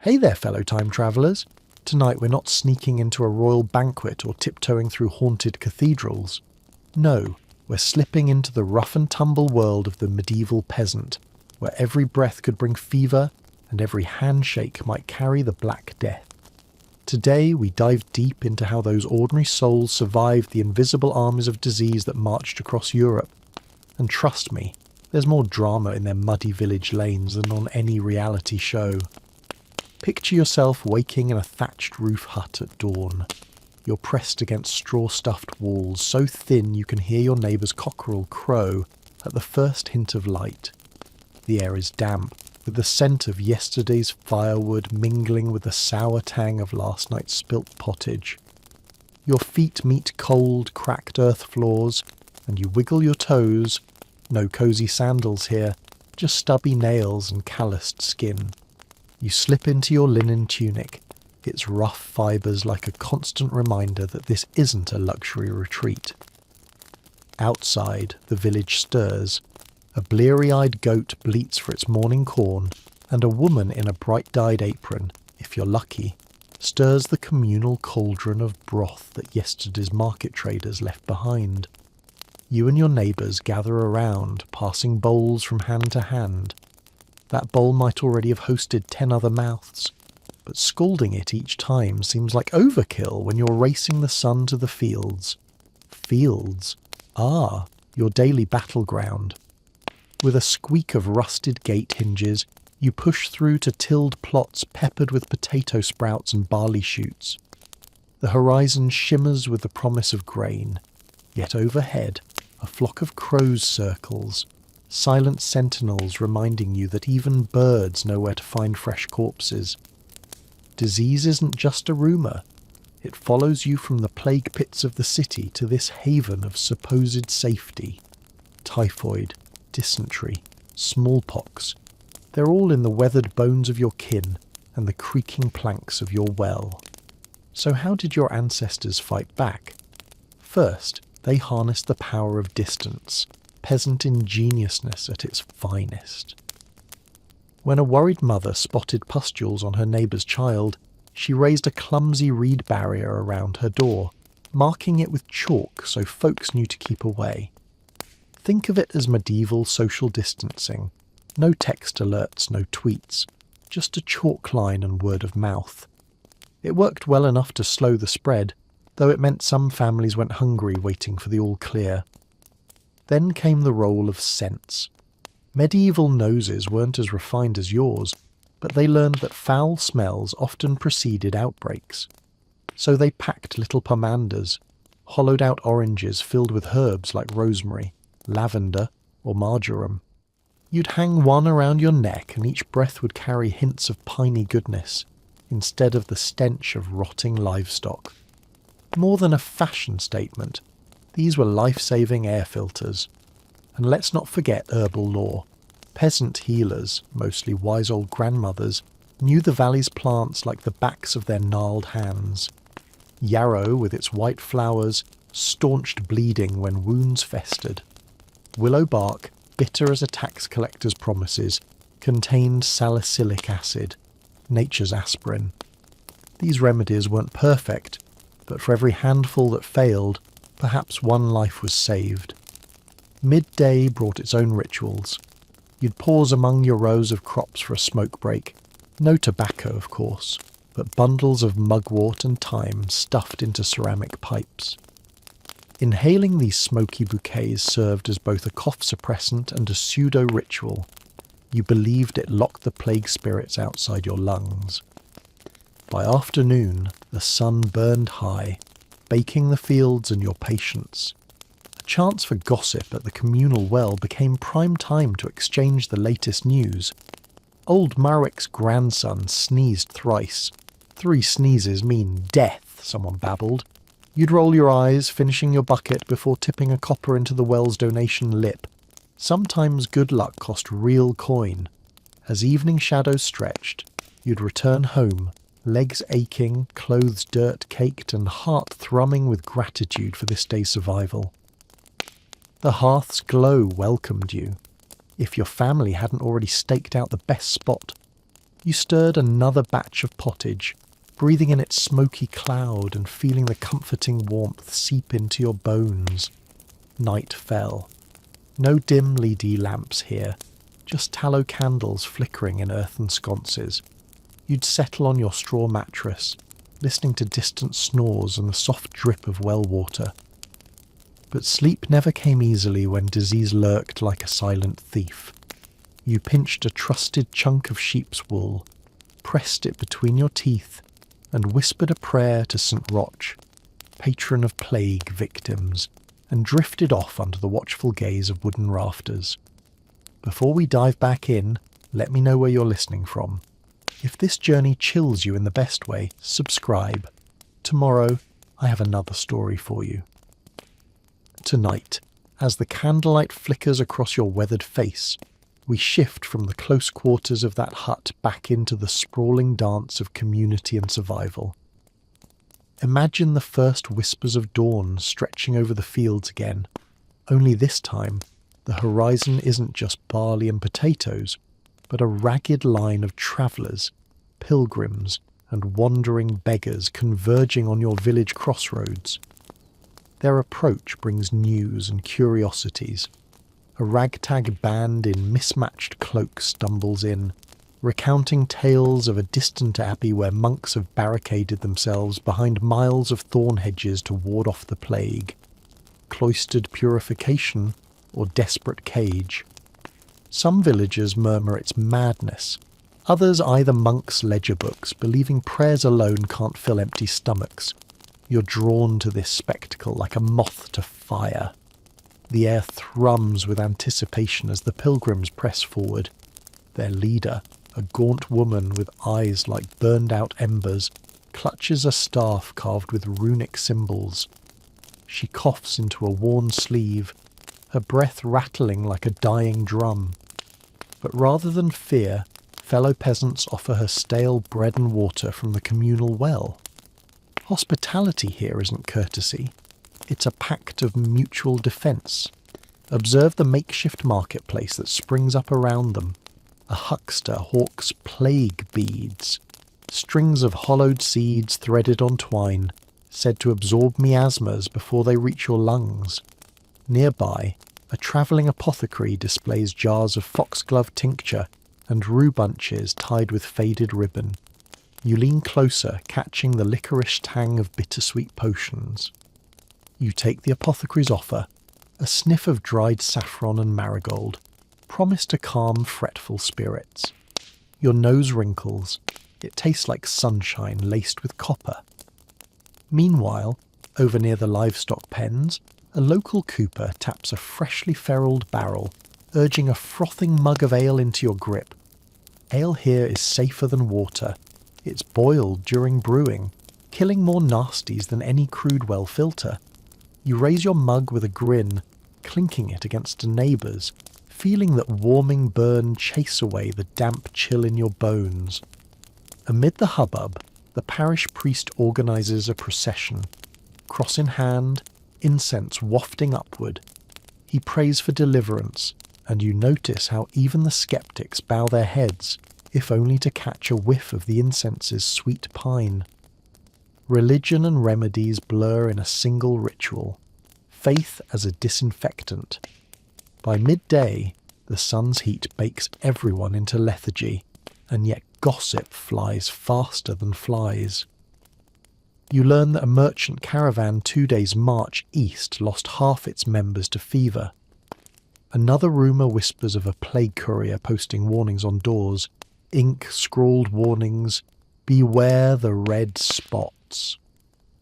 Hey there, fellow time travellers. Tonight we're not sneaking into a royal banquet or tiptoeing through haunted cathedrals. No, we're slipping into the rough and tumble world of the medieval peasant, where every breath could bring fever and every handshake might carry the Black Death. Today we dive deep into how those ordinary souls survived the invisible armies of disease that marched across Europe. And trust me, there's more drama in their muddy village lanes than on any reality show. Picture yourself waking in a thatched roof hut at dawn. You're pressed against straw-stuffed walls so thin you can hear your neighbour's cockerel crow at the first hint of light. The air is damp, with the scent of yesterday's firewood mingling with the sour tang of last night's spilt pottage. Your feet meet cold, cracked earth floors, and you wiggle your toes. No cosy sandals here, just stubby nails and calloused skin. You slip into your linen tunic, its rough fibres like a constant reminder that this isn't a luxury retreat. Outside, the village stirs. A bleary-eyed goat bleats for its morning corn, and a woman in a bright-dyed apron, if you're lucky, stirs the communal cauldron of broth that yesterday's market traders left behind. You and your neighbours gather around, passing bowls from hand to hand. That bowl might already have hosted 10 other mouths, but scalding it each time seems like overkill when you're racing the sun to the fields. Fields? Ah, your daily battleground. With a squeak of rusted gate hinges, you push through to tilled plots peppered with potato sprouts and barley shoots. The horizon shimmers with the promise of grain, yet overhead a flock of crows circles, silent sentinels reminding you that even birds know where to find fresh corpses. Disease isn't just a rumour. It follows you from the plague pits of the city to this haven of supposed safety. Typhoid, dysentery, smallpox, they're all in the weathered bones of your kin and the creaking planks of your well. So how did your ancestors fight back? First, they harnessed the power of distance, peasant ingeniousness at its finest. When a worried mother spotted pustules on her neighbour's child, she raised a clumsy reed barrier around her door, marking it with chalk so folks knew to keep away. Think of it as medieval social distancing. No text alerts, no tweets, just a chalk line and word of mouth. It worked well enough to slow the spread, though it meant some families went hungry waiting for the all-clear. Then came the role of sense. Medieval noses weren't as refined as yours, but they learned that foul smells often preceded outbreaks. So they packed little pomanders, hollowed out oranges filled with herbs like rosemary, lavender, or marjoram. You'd hang one around your neck and each breath would carry hints of piney goodness, instead of the stench of rotting livestock. More than a fashion statement, these were life-saving air filters. And let's not forget herbal lore. Peasant healers, mostly wise old grandmothers, knew the valley's plants like the backs of their gnarled hands. Yarrow, with its white flowers, staunched bleeding when wounds festered. Willow bark, bitter as a tax collector's promises, contained salicylic acid, nature's aspirin. These remedies weren't perfect, but for every handful that failed, perhaps one life was saved. Midday brought its own rituals. You'd pause among your rows of crops for a smoke break. No tobacco, of course, but bundles of mugwort and thyme stuffed into ceramic pipes. Inhaling these smoky bouquets served as both a cough suppressant and a pseudo-ritual. You believed it locked the plague spirits outside your lungs. By afternoon, the sun burned high, baking the fields and your patience. A chance for gossip at the communal well became prime time to exchange the latest news. Old Marwick's grandson sneezed thrice. 3 sneezes mean death, someone babbled. You'd roll your eyes, finishing your bucket before tipping a copper into the well's donation lip. Sometimes good luck cost real coin. As evening shadows stretched, you'd return home, legs aching, clothes dirt-caked, and heart thrumming with gratitude for this day's survival. The hearth's glow welcomed you. If your family hadn't already staked out the best spot, You stirred another batch of pottage, breathing in its smoky cloud and feeling the comforting warmth seep into your bones. Night fell. No dim LED lamps here, just tallow candles flickering in earthen sconces. You'd settle on your straw mattress, listening to distant snores and the soft drip of well water. But sleep never came easily when disease lurked like a silent thief. You pinched a trusted chunk of sheep's wool, pressed it between your teeth, and whispered a prayer to St. Roch, patron of plague victims, and drifted off under the watchful gaze of wooden rafters. Before we dive back in, let me know where you're listening from. If this journey chills you in the best way, subscribe. Tomorrow, I have another story for you. Tonight, as the candlelight flickers across your weathered face, we shift from the close quarters of that hut back into the sprawling dance of community and survival. Imagine the first whispers of dawn stretching over the fields again, only this time the horizon isn't just barley and potatoes, but a ragged line of travellers, pilgrims, and wandering beggars converging on your village crossroads. Their approach brings news and curiosities. A ragtag band in mismatched cloaks stumbles in, recounting tales of a distant abbey where monks have barricaded themselves behind miles of thorn hedges to ward off the plague. Cloistered purification or desperate cage. Some villagers murmur it's madness. Others eye the monks' ledger books, believing prayers alone can't fill empty stomachs. You're drawn to this spectacle like a moth to fire. The air thrums with anticipation as the pilgrims press forward. Their leader, a gaunt woman with eyes like burned-out embers, clutches a staff carved with runic symbols. She coughs into a worn sleeve, her breath rattling like a dying drum. But rather than fear, fellow peasants offer her stale bread and water from the communal well. Hospitality here isn't courtesy. It's a pact of mutual defence. Observe the makeshift marketplace that springs up around them. A huckster hawks plague beads, strings of hollowed seeds threaded on twine, said to absorb miasmas before they reach your lungs. Nearby, a travelling apothecary displays jars of foxglove tincture and rue bunches tied with faded ribbon. You lean closer, catching the licorice tang of bittersweet potions. You take the apothecary's offer, a sniff of dried saffron and marigold, promised to calm fretful spirits. Your nose wrinkles. It tastes like sunshine laced with copper. Meanwhile, over near the livestock pens, a local cooper taps a freshly ferruled barrel, urging a frothing mug of ale into your grip. Ale here is safer than water. It's boiled during brewing, killing more nasties than any crude well filter. You raise your mug with a grin, clinking it against a neighbour's, feeling that warming burn chase away the damp chill in your bones. Amid the hubbub, the parish priest organises a procession. Cross in hand, incense wafting upward. He prays for deliverance, and you notice how even the skeptics bow their heads, if only to catch a whiff of the incense's sweet pine. Religion and remedies blur in a single ritual, faith as a disinfectant. By midday, the sun's heat bakes everyone into lethargy, and yet gossip flies faster than flies. You learn that a merchant caravan 2 days' march east lost half its members to fever. Another rumour whispers of a plague courier posting warnings on doors, ink-scrawled warnings, "Beware the red spots."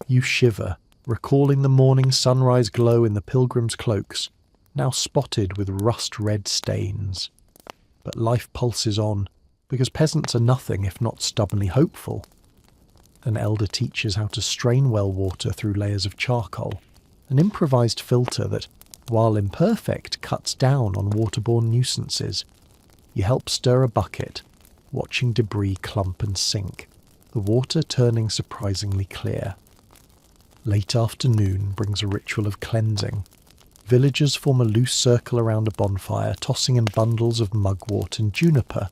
You shiver, recalling the morning sunrise glow in the pilgrims' cloaks, now spotted with rust-red stains. But life pulses on, because peasants are nothing if not stubbornly hopeful. An elder teaches how to strain well water through layers of charcoal, an improvised filter that, while imperfect, cuts down on waterborne nuisances. You help stir a bucket, watching debris clump and sink, the water turning surprisingly clear. Late afternoon brings a ritual of cleansing. Villagers form a loose circle around a bonfire, tossing in bundles of mugwort and juniper.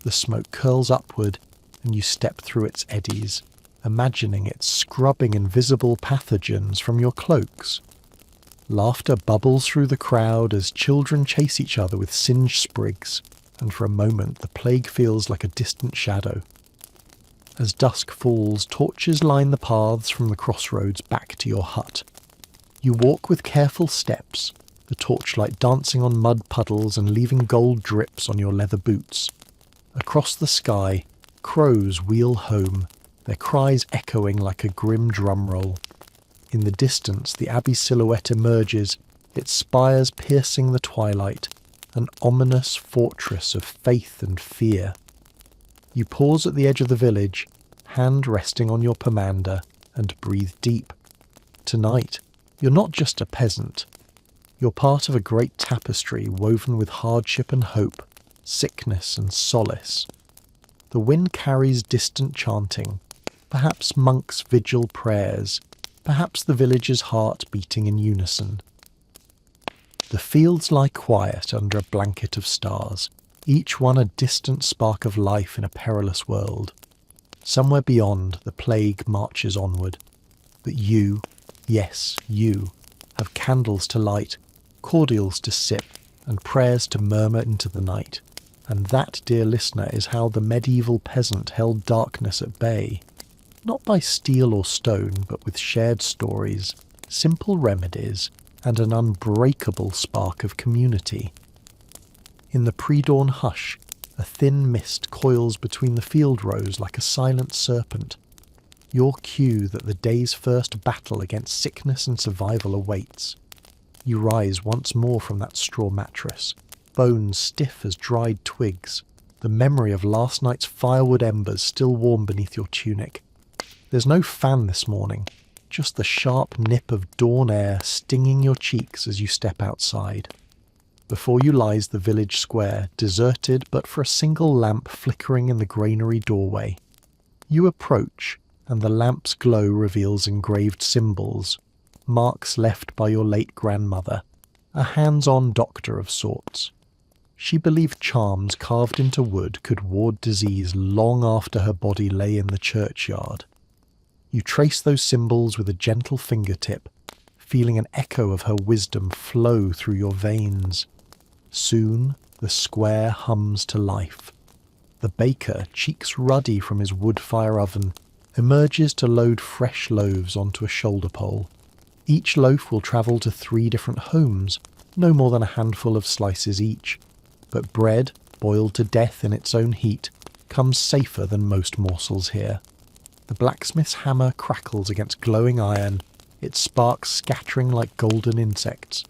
The smoke curls upward, and you step through its eddies, imagining it scrubbing invisible pathogens from your cloaks. Laughter bubbles through the crowd as children chase each other with singed sprigs, and for a moment the plague feels like a distant shadow. As dusk falls, torches line the paths from the crossroads back to your hut. You walk with careful steps, the torchlight dancing on mud puddles and leaving gold drips on your leather boots. Across the sky, crows wheel home, their cries echoing like a grim drum roll. In the distance, the abbey silhouette emerges, its spires piercing the twilight, an ominous fortress of faith and fear. You pause at the edge of the village, hand resting on your pomander, and breathe deep. Tonight, you're not just a peasant. You're part of a great tapestry woven with hardship and hope, sickness and solace. The wind carries distant chanting, perhaps monks' vigil prayers, perhaps the village's heart beating in unison. The fields lie quiet under a blanket of stars, each one a distant spark of life in a perilous world. Somewhere beyond, the plague marches onward. But you, yes, you, have candles to light, cordials to sip, and prayers to murmur into the night. And that, dear listener, is how the medieval peasant held darkness at bay. Not by steel or stone, but with shared stories, simple remedies, and an unbreakable spark of community. In the pre-dawn hush, a thin mist coils between the field rows like a silent serpent, your cue that the day's first battle against sickness and survival awaits. You rise once more from that straw mattress, bones stiff as dried twigs, the memory of last night's firewood embers still warm beneath your tunic. There's no fan this morning, just the sharp nip of dawn air stinging your cheeks as you step outside. Before you lies the village square, deserted but for a single lamp flickering in the granary doorway. You approach, and the lamp's glow reveals engraved symbols, marks left by your late grandmother, a hands-on doctor of sorts. She believed charms carved into wood could ward disease long after her body lay in the churchyard. You trace those symbols with a gentle fingertip, feeling an echo of her wisdom flow through your veins. Soon, the square hums to life. The baker, cheeks ruddy from his wood-fire oven, emerges to load fresh loaves onto a shoulder pole. Each loaf will travel to 3 different homes, no more than a handful of slices each. But bread, boiled to death in its own heat, comes safer than most morsels here. The blacksmith's hammer crackles against glowing iron, its sparks scattering like golden insects.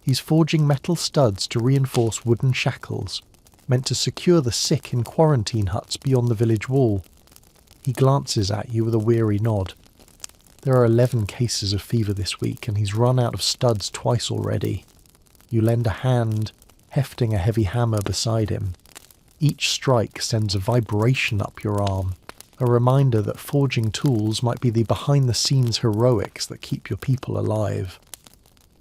He's forging metal studs to reinforce wooden shackles, meant to secure the sick in quarantine huts beyond the village wall. He glances at you with a weary nod. There are 11 cases of fever this week, and he's run out of studs twice already. You lend a hand, hefting a heavy hammer beside him. Each strike sends a vibration up your arm, a reminder that forging tools might be the behind-the-scenes heroics that keep your people alive.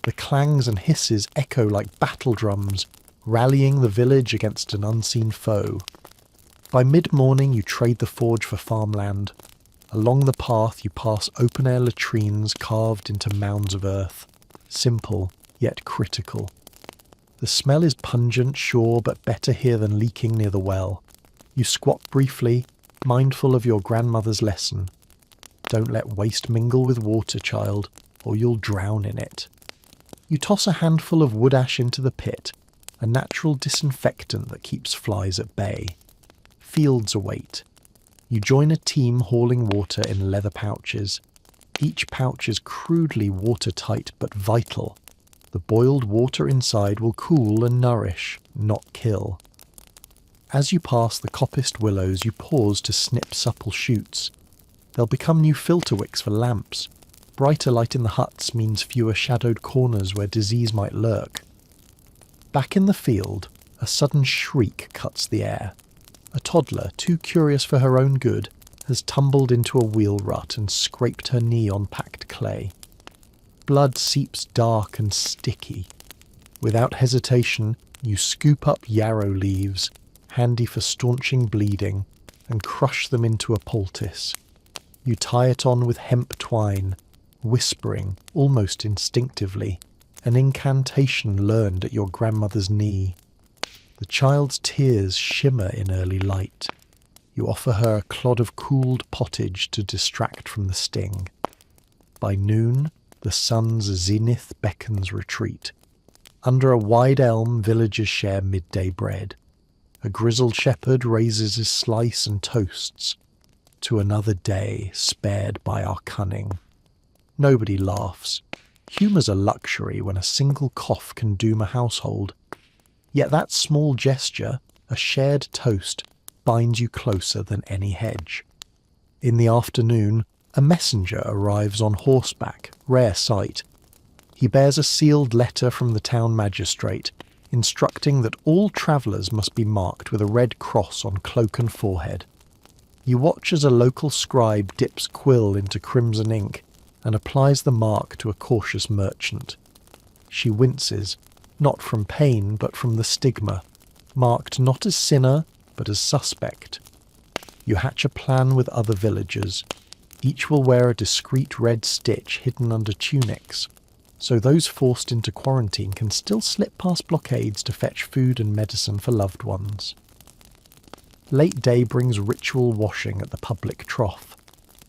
The clangs and hisses echo like battle drums, rallying the village against an unseen foe. By mid-morning you trade the forge for farmland. Along the path you pass open-air latrines carved into mounds of earth, simple yet critical. The smell is pungent, sure, but better here than leaking near the well. You squat briefly, mindful of your grandmother's lesson. Don't let waste mingle with water, child, or you'll drown in it. You toss a handful of wood ash into the pit, a natural disinfectant that keeps flies at bay. Fields await. You join a team hauling water in leather pouches. Each pouch is crudely watertight but vital. The boiled water inside will cool and nourish, not kill. As you pass the coppiced willows, you pause to snip supple shoots. They'll become new filter wicks for lamps. Brighter light in the huts means fewer shadowed corners where disease might lurk. Back in the field, a sudden shriek cuts the air. A toddler, too curious for her own good, has tumbled into a wheel rut and scraped her knee on packed clay. Blood seeps dark and sticky. Without hesitation, you scoop up yarrow leaves, handy for staunching bleeding, and crush them into a poultice. You tie it on with hemp twine, whispering, almost instinctively, an incantation learned at your grandmother's knee. The child's tears shimmer in early light. You offer her a clod of cooled pottage to distract from the sting. By noon, the sun's zenith beckons retreat. Under a wide elm, villagers share midday bread. A grizzled shepherd raises his slice and toasts to another day spared by our cunning. Nobody laughs. Humour's a luxury when a single cough can doom a household. Yet that small gesture, a shared toast, binds you closer than any hedge. In the afternoon, a messenger arrives on horseback, rare sight. He bears a sealed letter from the town magistrate, instructing that all travellers must be marked with a red cross on cloak and forehead. You watch as a local scribe dips quill into crimson ink and applies the mark to a cautious merchant. She winces, not from pain but from the stigma, marked not as sinner but as suspect. You hatch a plan with other villagers. Each will wear a discreet red stitch hidden under tunics, so those forced into quarantine can still slip past blockades to fetch food and medicine for loved ones. Late day brings ritual washing at the public trough,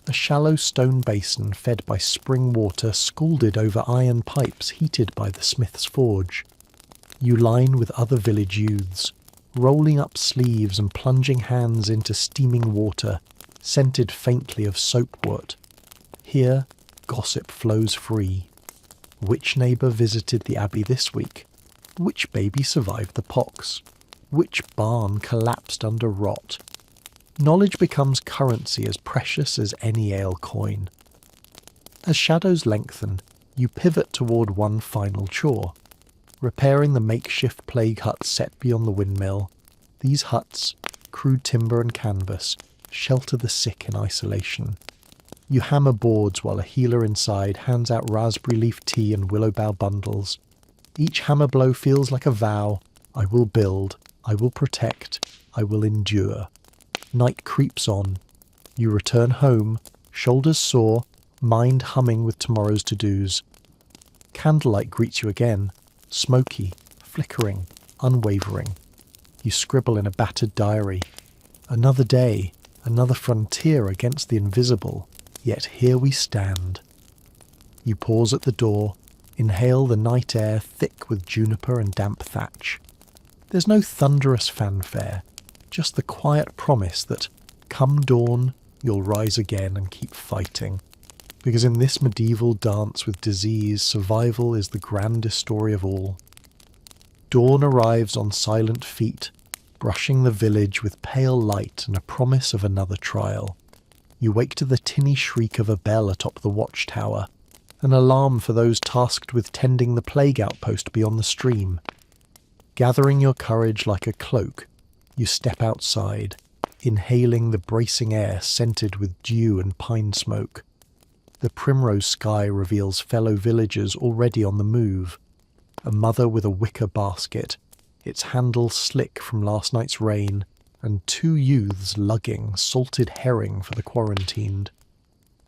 a shallow stone basin fed by spring water scalded over iron pipes heated by the smith's forge. You line with other village youths, rolling up sleeves and plunging hands into steaming water, scented faintly of soapwort. Here, gossip flows free. Which neighbour visited the abbey this week? Which baby survived the pox? Which barn collapsed under rot? Knowledge becomes currency as precious as any ale coin. As shadows lengthen, you pivot toward one final chore. Repairing the makeshift plague hut set beyond the windmill. These huts, crude timber and canvas, shelter the sick in isolation. You hammer boards while a healer inside hands out raspberry leaf tea and willow bough bundles. Each hammer blow feels like a vow. I will build, I will protect, I will endure. Night creeps on. You return home, shoulders sore, mind humming with tomorrow's to-dos. Candlelight greets you again, smoky, flickering, unwavering. You scribble in a battered diary. Another day, another frontier against the invisible, yet here we stand. You pause at the door, inhale the night air thick with juniper and damp thatch. There's no thunderous fanfare, just the quiet promise that, come dawn, you'll rise again and keep fighting. Because in this medieval dance with disease, survival is the grandest story of all. Dawn arrives on silent feet, brushing the village with pale light and a promise of another trial. You wake to the tinny shriek of a bell atop the watchtower, an alarm for those tasked with tending the plague outpost beyond the stream. Gathering your courage like a cloak, you step outside, inhaling the bracing air scented with dew and pine smoke. The primrose sky reveals fellow villagers already on the move. A mother with a wicker basket, its handle slick from last night's rain, and two youths lugging salted herring for the quarantined.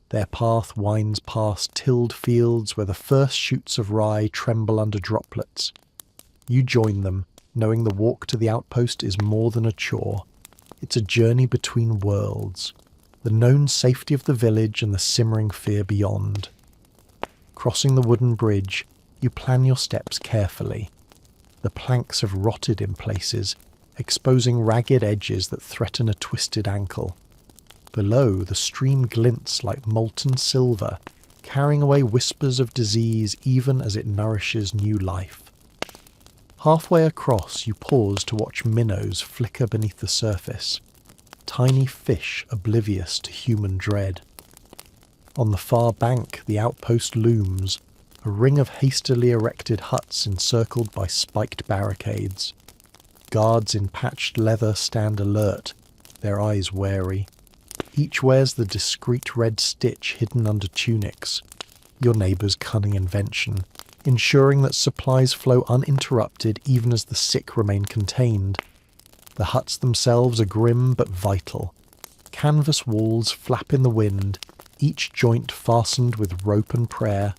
Their path winds past tilled fields where the first shoots of rye tremble under droplets. You join them, knowing the walk to the outpost is more than a chore. It's a journey between worlds, the known safety of the village and the simmering fear beyond. Crossing the wooden bridge, you plan your steps carefully. The planks have rotted in places, exposing ragged edges that threaten a twisted ankle. Below, the stream glints like molten silver, carrying away whispers of disease even as it nourishes new life. Halfway across, you pause to watch minnows flicker beneath the surface, tiny fish oblivious to human dread. On the far bank, the outpost looms, a ring of hastily erected huts encircled by spiked barricades. Guards in patched leather stand alert, their eyes wary. Each wears the discreet red stitch hidden under tunics, your neighbour's cunning invention, ensuring that supplies flow uninterrupted even as the sick remain contained. The huts themselves are grim but vital. Canvas walls flap in the wind, each joint fastened with rope and prayer.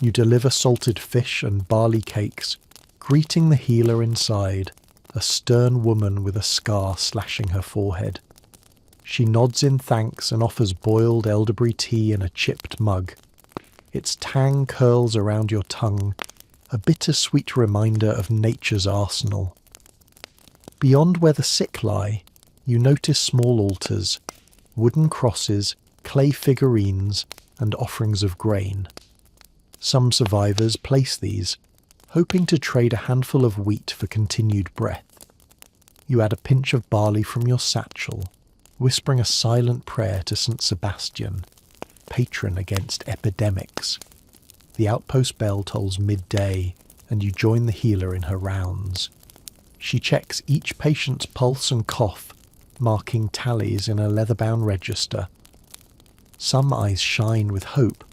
You deliver salted fish and barley cakes, greeting the healer inside, a stern woman with a scar slashing her forehead. She nods in thanks and offers boiled elderberry tea in a chipped mug. Its tang curls around your tongue, a bittersweet reminder of nature's arsenal. Beyond where the sick lie, you notice small altars, wooden crosses, clay figurines, and offerings of grain. Some survivors place these, hoping to trade a handful of wheat for continued breath. You add a pinch of barley from your satchel, whispering a silent prayer to St. Sebastian, patron against epidemics. The outpost bell tolls midday, and you join the healer in her rounds. She checks each patient's pulse and cough, marking tallies in a leather-bound register. Some eyes shine with hope,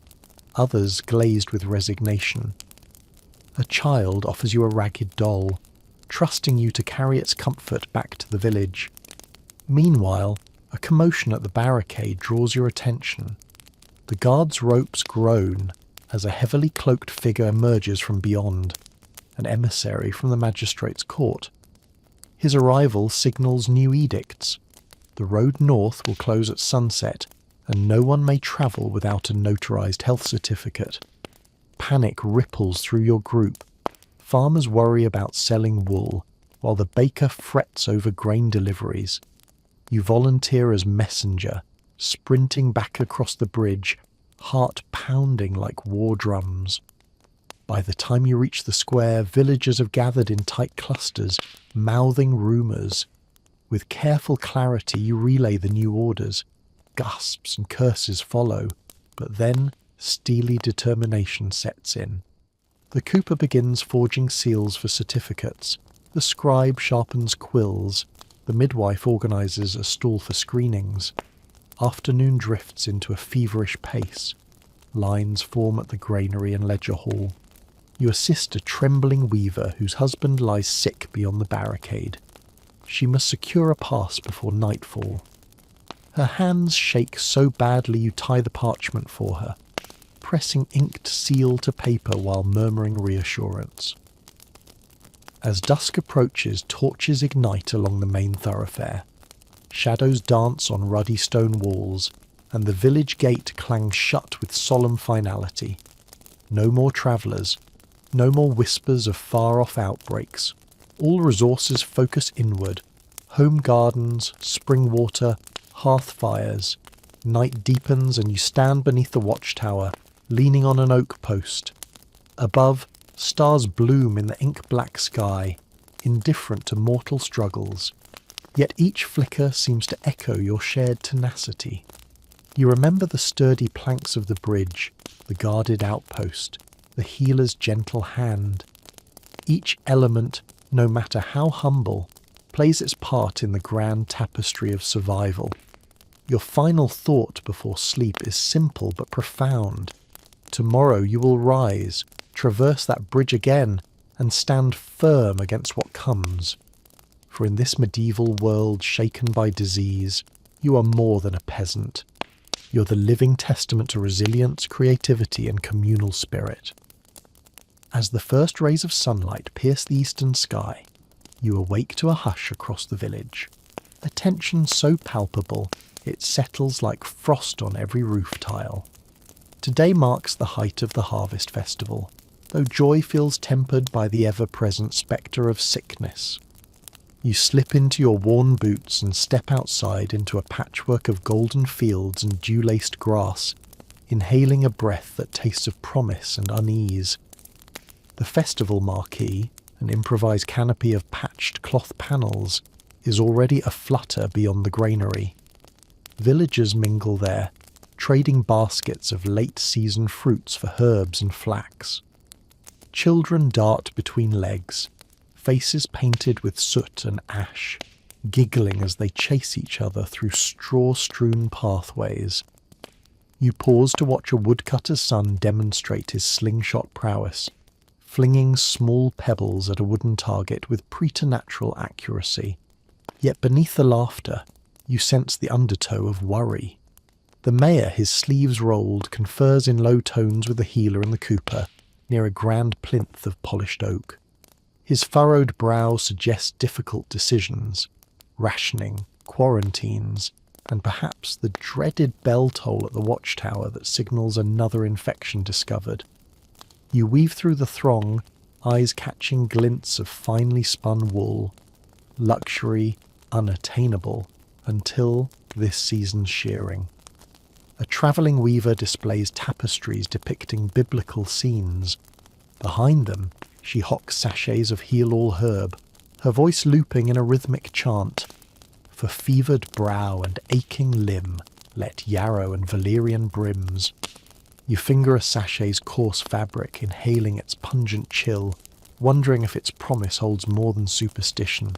others glazed with resignation. A child offers you a ragged doll, trusting you to carry its comfort back to the village. Meanwhile, a commotion at the barricade draws your attention. The guards' ropes groan as a heavily cloaked figure emerges from beyond, an emissary from the magistrate's court. His arrival signals new edicts. The road north will close at sunset, and no one may travel without a notarized health certificate. Panic ripples through your group. Farmers worry about selling wool, while the baker frets over grain deliveries. You volunteer as messenger, sprinting back across the bridge, heart pounding like war drums. By the time you reach the square, villagers have gathered in tight clusters, mouthing rumours. With careful clarity you relay the new orders. Gasps and curses follow, but then steely determination sets in. The cooper begins forging seals for certificates. The scribe sharpens quills. The midwife organises a stall for screenings. Afternoon drifts into a feverish pace. Lines form at the granary and ledger hall. You assist a trembling weaver whose husband lies sick beyond the barricade. She must secure a pass before nightfall. Her hands shake so badly you tie the parchment for her, pressing inked seal to paper while murmuring reassurance. As dusk approaches, torches ignite along the main thoroughfare. Shadows dance on ruddy stone walls, and the village gate clangs shut with solemn finality. No more travellers, no more whispers of far-off outbreaks. All resources focus inward. Home gardens, spring water, hearth fires. Night deepens and you stand beneath the watchtower, leaning on an oak post. Above, stars bloom in the ink-black sky, indifferent to mortal struggles. Yet each flicker seems to echo your shared tenacity. You remember the sturdy planks of the bridge, the guarded outpost, the healer's gentle hand. Each element, no matter how humble, plays its part in the grand tapestry of survival. Your final thought before sleep is simple but profound. Tomorrow you will rise, traverse that bridge again, and stand firm against what comes. For in this medieval world shaken by disease, you are more than a peasant. You're the living testament to resilience, creativity, and communal spirit. As the first rays of sunlight pierce the eastern sky, you awake to a hush across the village. A tension so palpable, it settles like frost on every roof tile. Today marks the height of the harvest festival, though joy feels tempered by the ever-present spectre of sickness. You slip into your worn boots and step outside into a patchwork of golden fields and dew-laced grass, inhaling a breath that tastes of promise and unease. The festival marquee, an improvised canopy of patched cloth panels, is already aflutter beyond the granary. Villagers mingle there, trading baskets of late-season fruits for herbs and flax. Children dart between legs, faces painted with soot and ash, giggling as they chase each other through straw-strewn pathways. You pause to watch a woodcutter's son demonstrate his slingshot prowess, flinging small pebbles at a wooden target with preternatural accuracy. Yet beneath the laughter, you sense the undertow of worry. The mayor, his sleeves rolled, confers in low tones with the healer and the cooper, near a grand plinth of polished oak. His furrowed brow suggests difficult decisions, rationing, quarantines, and perhaps the dreaded bell toll at the watchtower that signals another infection discovered. You weave through the throng, eyes catching glints of finely spun wool, luxury unattainable until this season's shearing. A travelling weaver displays tapestries depicting biblical scenes. Behind them, she hawks sachets of heal-all herb, her voice looping in a rhythmic chant. For fevered brow and aching limb, let yarrow and valerian brims. You finger a sachet's coarse fabric, inhaling its pungent chill, wondering if its promise holds more than superstition.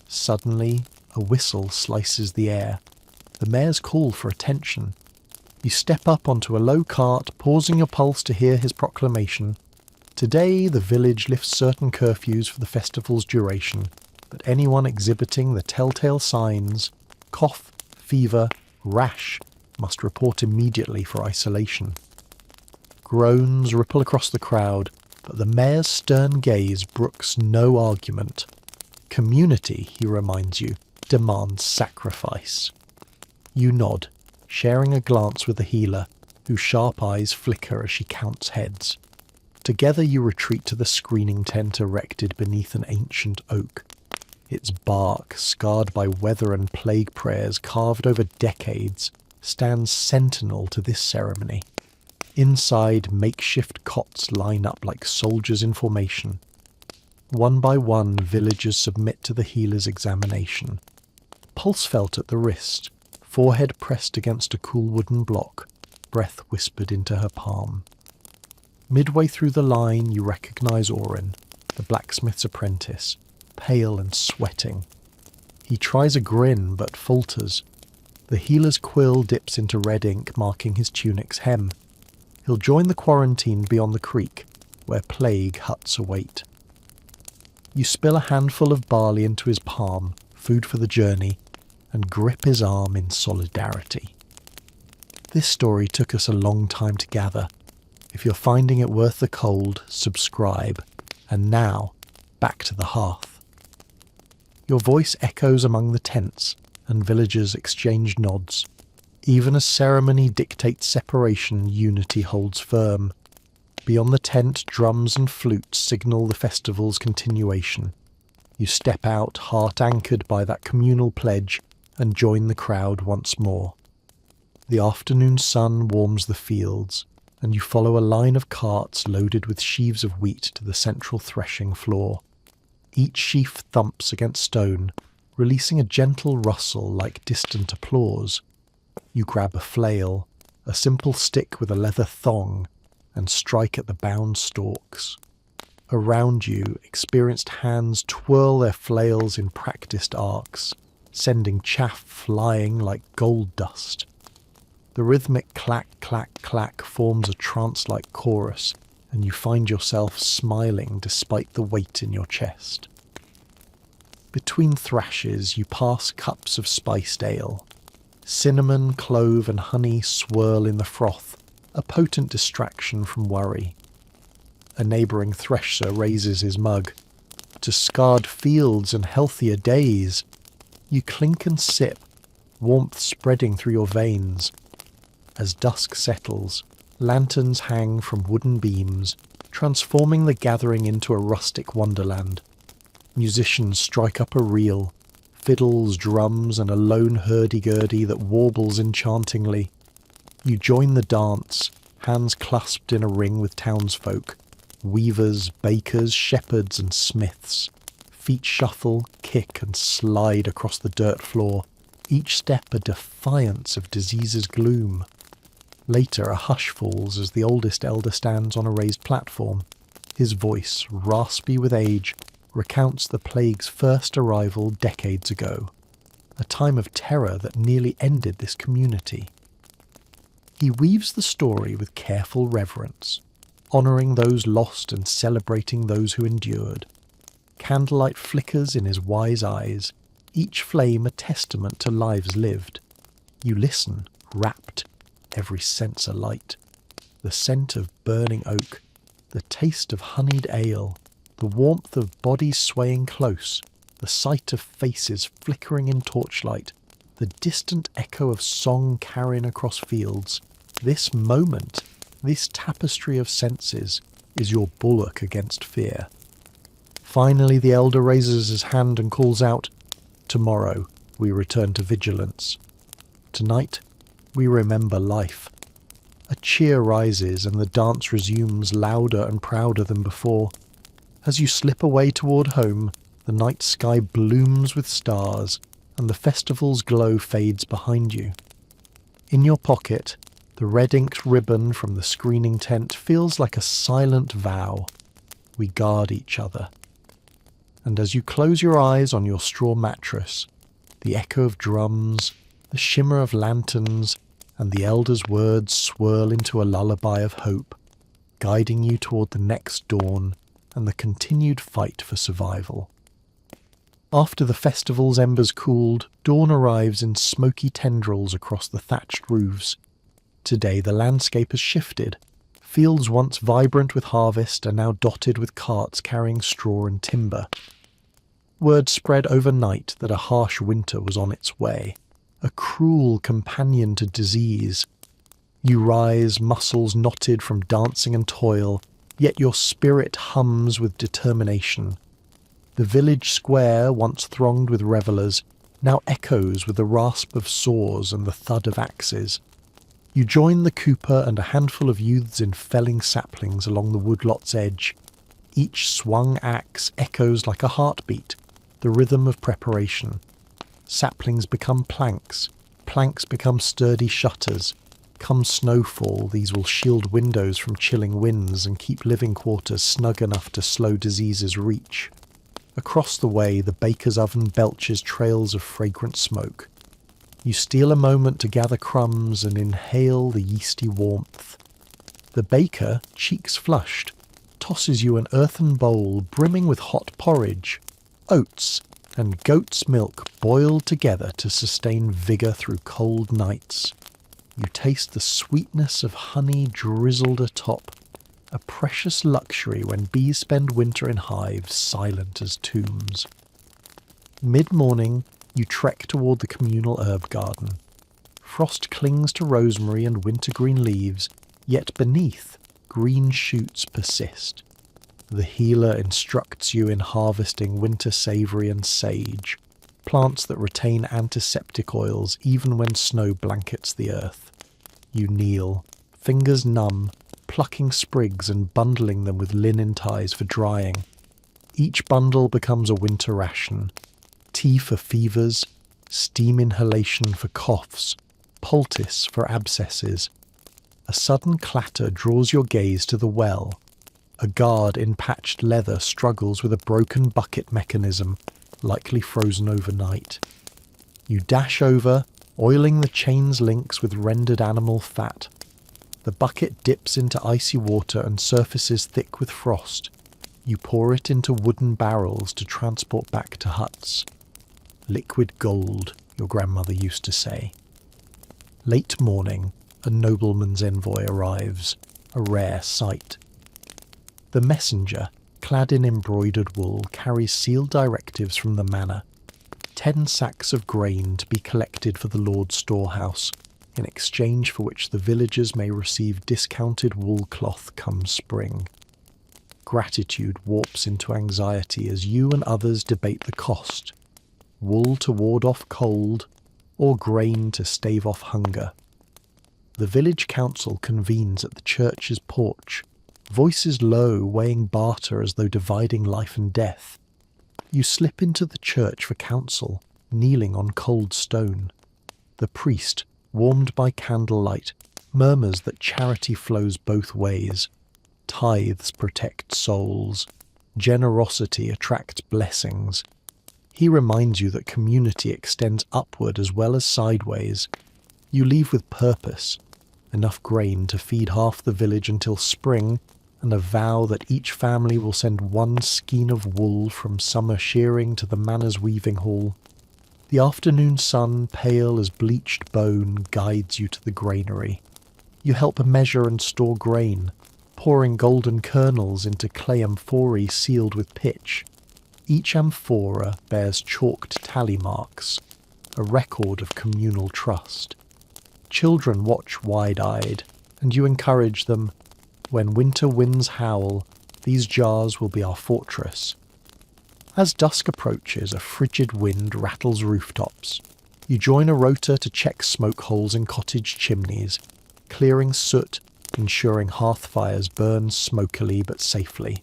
Suddenly, a whistle slices the air. The mayor's call for attention. You step up onto a low cart, pausing your pulse to hear his proclamation. Today, the village lifts certain curfews for the festival's duration, but anyone exhibiting the telltale signs, cough, fever, rash, must report immediately for isolation. Groans ripple across the crowd, but the mayor's stern gaze brooks no argument. Community, he reminds you, demands sacrifice. You nod, sharing a glance with the healer, whose sharp eyes flicker as she counts heads. Together you retreat to the screening tent erected beneath an ancient oak. Its bark, scarred by weather and plague prayers carved over decades, stands sentinel to this ceremony. Inside, makeshift cots line up like soldiers in formation. One by one, villagers submit to the healer's examination. Pulse felt at the wrist, forehead pressed against a cool wooden block, breath whispered into her palm. Midway through the line, you recognize Orin, the blacksmith's apprentice, pale and sweating. He tries a grin, but falters. The healer's quill dips into red ink, marking his tunic's hem. He'll join the quarantine beyond the creek, where plague huts await. You spill a handful of barley into his palm, food for the journey, and grip his arm in solidarity. This story took us a long time to gather. If you're finding it worth the cold, subscribe. And now, back to the hearth. Your voice echoes among the tents, and villagers exchange nods. Even as ceremony dictates separation, unity holds firm. Beyond the tent, drums and flutes signal the festival's continuation. You step out, heart anchored by that communal pledge, and join the crowd once more. The afternoon sun warms the fields, and you follow a line of carts loaded with sheaves of wheat to the central threshing floor. Each sheaf thumps against stone, releasing a gentle rustle like distant applause. You grab a flail, a simple stick with a leather thong, and strike at the bound stalks. Around you, experienced hands twirl their flails in practiced arcs, sending chaff flying like gold dust. The rhythmic clack, clack, clack forms a trance-like chorus, and you find yourself smiling despite the weight in your chest. Between thrashes, you pass cups of spiced ale. Cinnamon, clove, and honey swirl in the froth, a potent distraction from worry. A neighbouring thresher raises his mug. To scarred fields and healthier days. You clink and sip, warmth spreading through your veins. As dusk settles, lanterns hang from wooden beams, transforming the gathering into a rustic wonderland. Musicians strike up a reel, fiddles, drums, and a lone hurdy-gurdy that warbles enchantingly. You join the dance, hands clasped in a ring with townsfolk, weavers, bakers, shepherds, and smiths. Feet shuffle, kick, and slide across the dirt floor, each step a defiance of disease's gloom. Later, a hush falls as the oldest elder stands on a raised platform. His voice, raspy with age, recounts the plague's first arrival decades ago, a time of terror that nearly ended this community. He weaves the story with careful reverence, honouring those lost and celebrating those who endured. Candlelight flickers in his wise eyes, each flame a testament to lives lived. You listen, rapt, every sense alight. The scent of burning oak, the taste of honeyed ale, the warmth of bodies swaying close, the sight of faces flickering in torchlight, the distant echo of song carrying across fields. This moment, this tapestry of senses, is your bulwark against fear. Finally the elder raises his hand and calls out, "Tomorrow we return to vigilance. Tonight we remember life." A cheer rises and the dance resumes louder and prouder than before. As you slip away toward home, the night sky blooms with stars and the festival's glow fades behind you. In your pocket, the red-inked ribbon from the screening tent feels like a silent vow. We guard each other. And as you close your eyes on your straw mattress, the echo of drums, the shimmer of lanterns, and the elder's words swirl into a lullaby of hope, guiding you toward the next dawn and the continued fight for survival. After the festival's embers cooled, dawn arrives in smoky tendrils across the thatched roofs. Today the landscape has shifted. Fields once vibrant with harvest are now dotted with carts carrying straw and timber. Word spread overnight that a harsh winter was on its way, a cruel companion to disease. You rise, muscles knotted from dancing and toil, yet your spirit hums with determination. The village square, once thronged with revellers, now echoes with the rasp of saws and the thud of axes. You join the cooper and a handful of youths in felling saplings along the woodlot's edge. Each swung axe echoes like a heartbeat, the rhythm of preparation. Saplings become planks, planks become sturdy shutters. Come snowfall, these will shield windows from chilling winds and keep living quarters snug enough to slow disease's reach. Across the way, the baker's oven belches trails of fragrant smoke. You steal a moment to gather crumbs and inhale the yeasty warmth. The baker, cheeks flushed, tosses you an earthen bowl brimming with hot porridge, oats, and goat's milk boiled together to sustain vigour through cold nights. You taste the sweetness of honey drizzled atop, a precious luxury when bees spend winter in hives silent as tombs. Mid-morning, you trek toward the communal herb garden. Frost clings to rosemary and wintergreen leaves, yet beneath, green shoots persist. The healer instructs you in harvesting winter savoury and sage, plants that retain antiseptic oils even when snow blankets the earth. You kneel, fingers numb, plucking sprigs and bundling them with linen ties for drying. Each bundle becomes a winter ration. Tea for fevers, steam inhalation for coughs, poultice for abscesses. A sudden clatter draws your gaze to the well. A guard in patched leather struggles with a broken bucket mechanism, likely frozen overnight. You dash over, oiling the chain's links with rendered animal fat. The bucket dips into icy water and surfaces thick with frost. You pour it into wooden barrels to transport back to huts. Liquid gold, your grandmother used to say. Late morning, a nobleman's envoy arrives, a rare sight. The messenger, clad in embroidered wool, carries sealed directives from the manor. 10 sacks of grain to be collected for the Lord's storehouse, in exchange for which the villagers may receive discounted wool cloth come spring. Gratitude warps into anxiety as you and others debate the cost. Wool to ward off cold, or grain to stave off hunger. The village council convenes at the church's porch, voices low, weighing barter as though dividing life and death. You slip into the church for counsel, kneeling on cold stone. The priest, warmed by candlelight, murmurs that charity flows both ways. Tithes protect souls. Generosity attracts blessings. He reminds you that community extends upward as well as sideways. You leave with purpose, enough grain to feed half the village until spring, and a vow that each family will send 1 skein of wool from summer shearing to the manor's weaving hall. The afternoon sun, pale as bleached bone, guides you to the granary. You help measure and store grain, pouring golden kernels into clay amphorae sealed with pitch. Each amphora bears chalked tally marks, a record of communal trust. Children watch wide-eyed, and you encourage them. When winter winds howl, these jars will be our fortress. As dusk approaches, a frigid wind rattles rooftops. You join a rota to check smoke holes in cottage chimneys, clearing soot, ensuring hearth fires burn smokily but safely.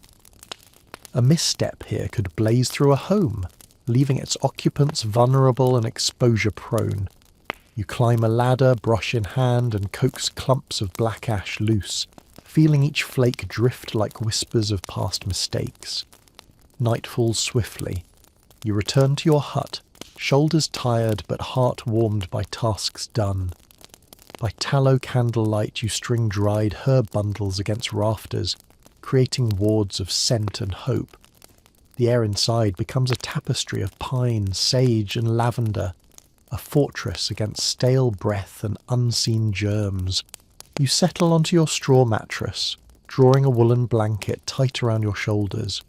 A misstep here could blaze through a home, leaving its occupants vulnerable and exposure-prone. You climb a ladder, brush in hand, and coax clumps of black ash loose, feeling each flake drift like whispers of past mistakes. Night falls swiftly. You return to your hut, shoulders tired but heart warmed by tasks done. By tallow candlelight you string dried herb bundles against rafters, creating wards of scent and hope. The air inside becomes a tapestry of pine, sage and lavender, a fortress against stale breath and unseen germs. You settle onto your straw mattress, drawing a woolen blanket tight around your shoulders.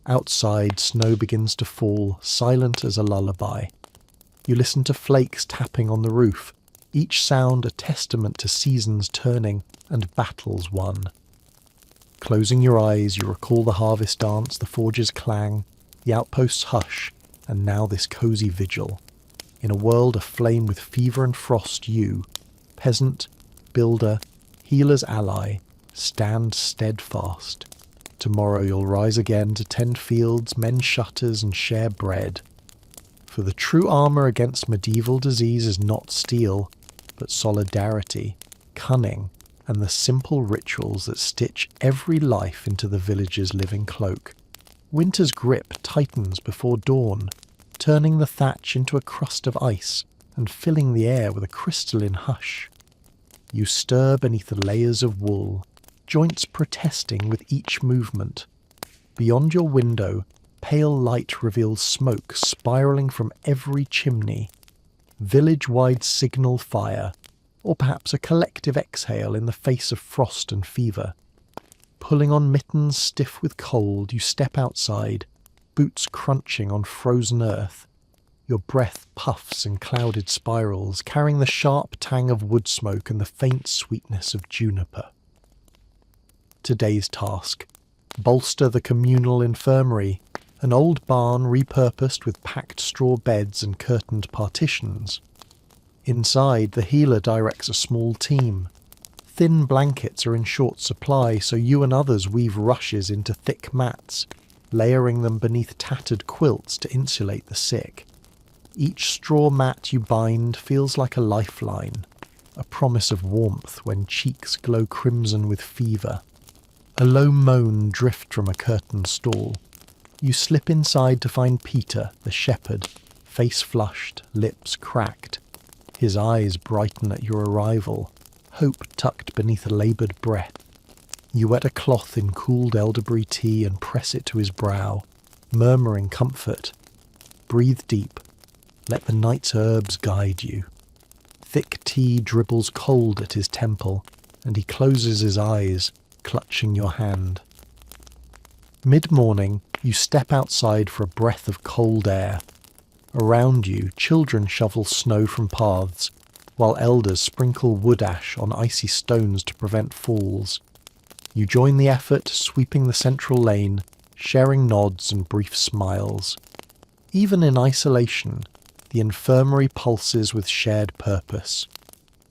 Outside, snow begins to fall, silent as a lullaby. You listen to flakes tapping on the roof, each sound a testament to seasons turning and battles won. Closing your eyes, you recall the harvest dance, the forge's clang, the outpost's hush, and now this cosy vigil. In a world aflame with fever and frost, you, peasant, builder, healer's ally, stand steadfast. Tomorrow you'll rise again to tend fields, mend shutters, and share bread. For the true armour against medieval disease is not steel, but solidarity, cunning, and the simple rituals that stitch every life into the village's living cloak. Winter's grip tightens before dawn, turning the thatch into a crust of ice and filling the air with a crystalline hush. You stir beneath the layers of wool, joints protesting with each movement. Beyond your window, pale light reveals smoke spiralling from every chimney. Village-wide signal fire, or perhaps a collective exhale in the face of frost and fever. Pulling on mittens stiff with cold, you step outside, boots crunching on frozen earth. Your breath puffs in clouded spirals, carrying the sharp tang of wood smoke and the faint sweetness of juniper. Today's task: bolster the communal infirmary, an old barn repurposed with packed straw beds and curtained partitions. Inside, the healer directs a small team. Thin blankets are in short supply, so you and others weave rushes into thick mats, layering them beneath tattered quilts to insulate the sick. Each straw mat you bind feels like a lifeline, a promise of warmth when cheeks glow crimson with fever. A low moan drifts from a curtained stall. You slip inside to find Peter, the shepherd, face flushed, lips cracked. His eyes brighten at your arrival, hope tucked beneath a laboured breath. You wet a cloth in cooled elderberry tea and press it to his brow, murmuring comfort. Breathe deep. Let the night's herbs guide you. Thick tea dribbles cold at his temple, and he closes his eyes, clutching your hand. Mid-morning, you step outside for a breath of cold air. Around you, children shovel snow from paths, while elders sprinkle wood ash on icy stones to prevent falls. You join the effort, sweeping the central lane, sharing nods and brief smiles. Even in isolation, the infirmary pulses with shared purpose.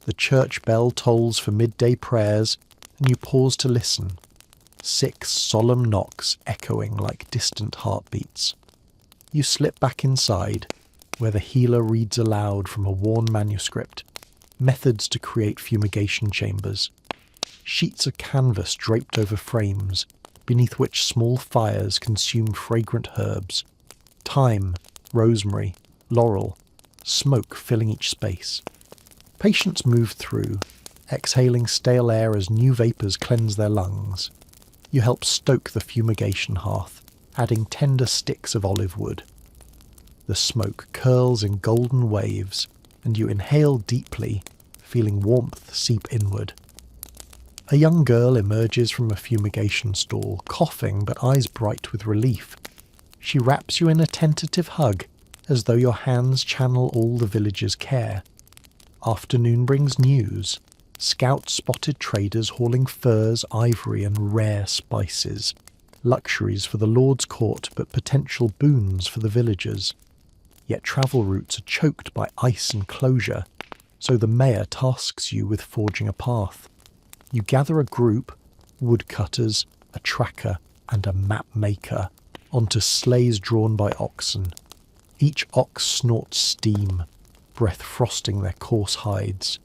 The church bell tolls for midday prayers, and you pause to listen. 6 solemn knocks echoing like distant heartbeats. You slip back inside, where the healer reads aloud from a worn manuscript, methods to create fumigation chambers. Sheets of canvas draped over frames, beneath which small fires consume fragrant herbs. Thyme, rosemary, laurel, smoke filling each space. Patients move through, exhaling stale air as new vapours cleanse their lungs. You help stoke the fumigation hearth, adding tender sticks of olive wood. The smoke curls in golden waves, and you inhale deeply, feeling warmth seep inward. A young girl emerges from a fumigation stall, coughing but eyes bright with relief. She wraps you in a tentative hug, as though your hands channel all the village's care. Afternoon brings news. Scouts spotted traders hauling furs, ivory and rare spices. Luxuries for the Lord's court, but potential boons for the villagers. Yet travel routes are choked by ice and closure, so the mayor tasks you with forging a path. You gather a group, woodcutters, a tracker and a map maker, onto sleighs drawn by oxen. Each ox snorts steam, breath frosting their coarse hides.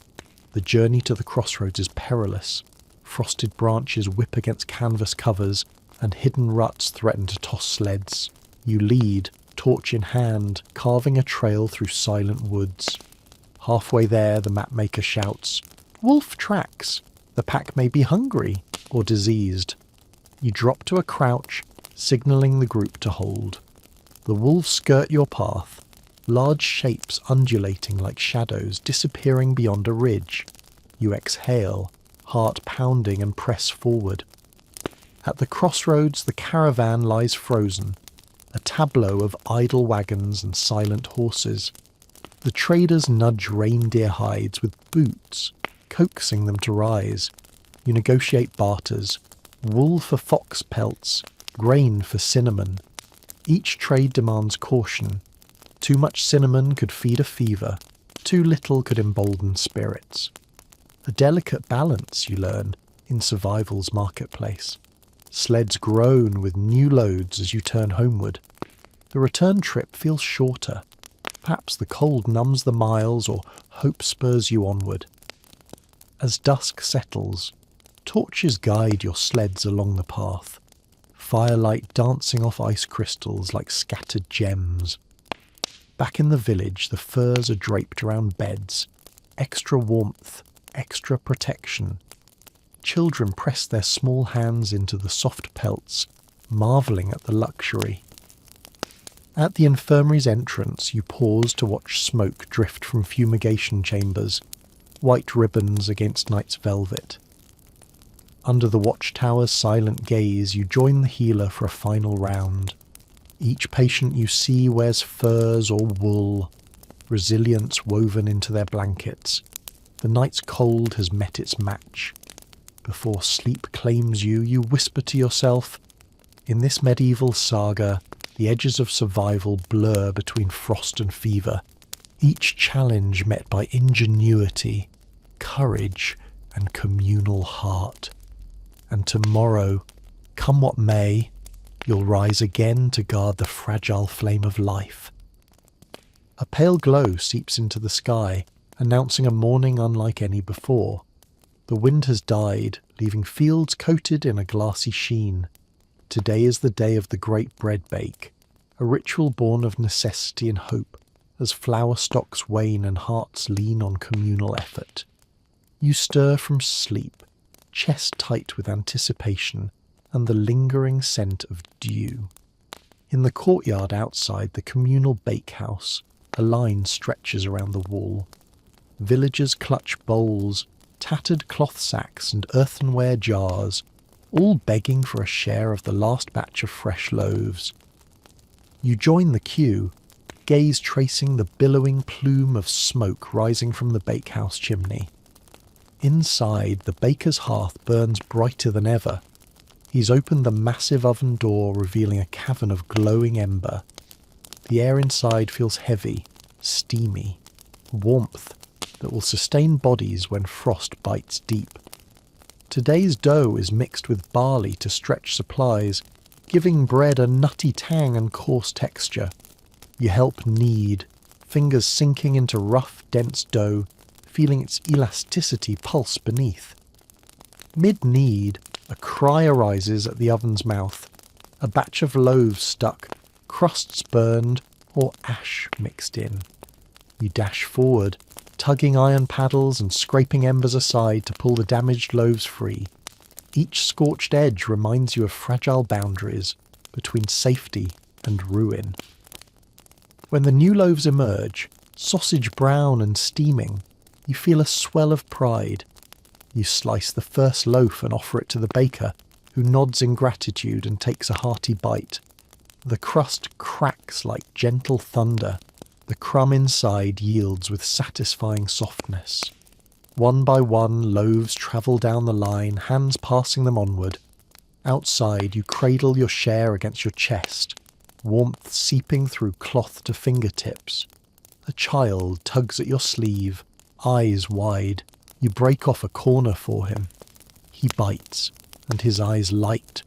The journey to the crossroads is perilous. Frosted branches whip against canvas covers, and hidden ruts threaten to toss sleds. You lead, torch in hand, carving a trail through silent woods. Halfway there, the mapmaker shouts, "Wolf tracks! The pack may be hungry or diseased." You drop to a crouch, signalling the group to hold. The wolves skirt your path, large shapes undulating like shadows, disappearing beyond a ridge. You exhale, heart pounding, and press forward. At the crossroads, the caravan lies frozen, a tableau of idle wagons and silent horses. The traders nudge reindeer hides with boots, coaxing them to rise. You negotiate barters, wool for fox pelts, grain for cinnamon. Each trade demands caution. Too much cinnamon could feed a fever, too little could embolden spirits. A delicate balance, you learn, in survival's marketplace. Sleds groan with new loads as you turn homeward. The return trip feels shorter. Perhaps the cold numbs the miles, or hope spurs you onward. As dusk settles, torches guide your sleds along the path, firelight dancing off ice crystals like scattered gems. Back in the village, the furs are draped around beds. Extra warmth, extra protection. Children press their small hands into the soft pelts, marvelling at the luxury. At the infirmary's entrance, you pause to watch smoke drift from fumigation chambers, white ribbons against night's velvet. Under the watchtower's silent gaze, you join the healer for a final round. Each patient you see wears furs or wool, resilience woven into their blankets. The night's cold has met its match. Before sleep claims you, you whisper to yourself, "In this medieval saga, the edges of survival blur between frost and fever, each challenge met by ingenuity, courage, and communal heart. And tomorrow, come what may, you'll rise again to guard the fragile flame of life." A pale glow seeps into the sky, announcing a morning unlike any before. The wind has died, leaving fields coated in a glassy sheen. Today is the day of the great bread bake, a ritual born of necessity and hope, as flour stocks wane and hearts lean on communal effort. You stir from sleep, chest tight with anticipation and the lingering scent of dew. In the courtyard outside the communal bakehouse, a line stretches around the wall. Villagers clutch bowls, tattered cloth sacks and earthenware jars, all begging for a share of the last batch of fresh loaves. You join the queue, gaze tracing the billowing plume of smoke rising from the bakehouse chimney. Inside, the baker's hearth burns brighter than ever. He's opened the massive oven door, revealing a cavern of glowing ember. The air inside feels heavy, steamy, warmth that will sustain bodies when frost bites deep. Today's dough is mixed with barley to stretch supplies, giving bread a nutty tang and coarse texture. You help knead, fingers sinking into rough, dense dough, feeling its elasticity pulse beneath. Mid-knead, a cry arises at the oven's mouth. A batch of loaves stuck, crusts burned, or ash mixed in. You dash forward, tugging iron paddles and scraping embers aside to pull the damaged loaves free. Each scorched edge reminds you of fragile boundaries between safety and ruin. When the new loaves emerge, sausage brown and steaming, you feel a swell of pride. You slice the first loaf and offer it to the baker, who nods in gratitude and takes a hearty bite. The crust cracks like gentle thunder. The crumb inside yields with satisfying softness. One by one, loaves travel down the line, hands passing them onward. Outside, you cradle your share against your chest, warmth seeping through cloth to fingertips. A child tugs at your sleeve, eyes wide. You break off a corner for him. He bites, and his eyes light,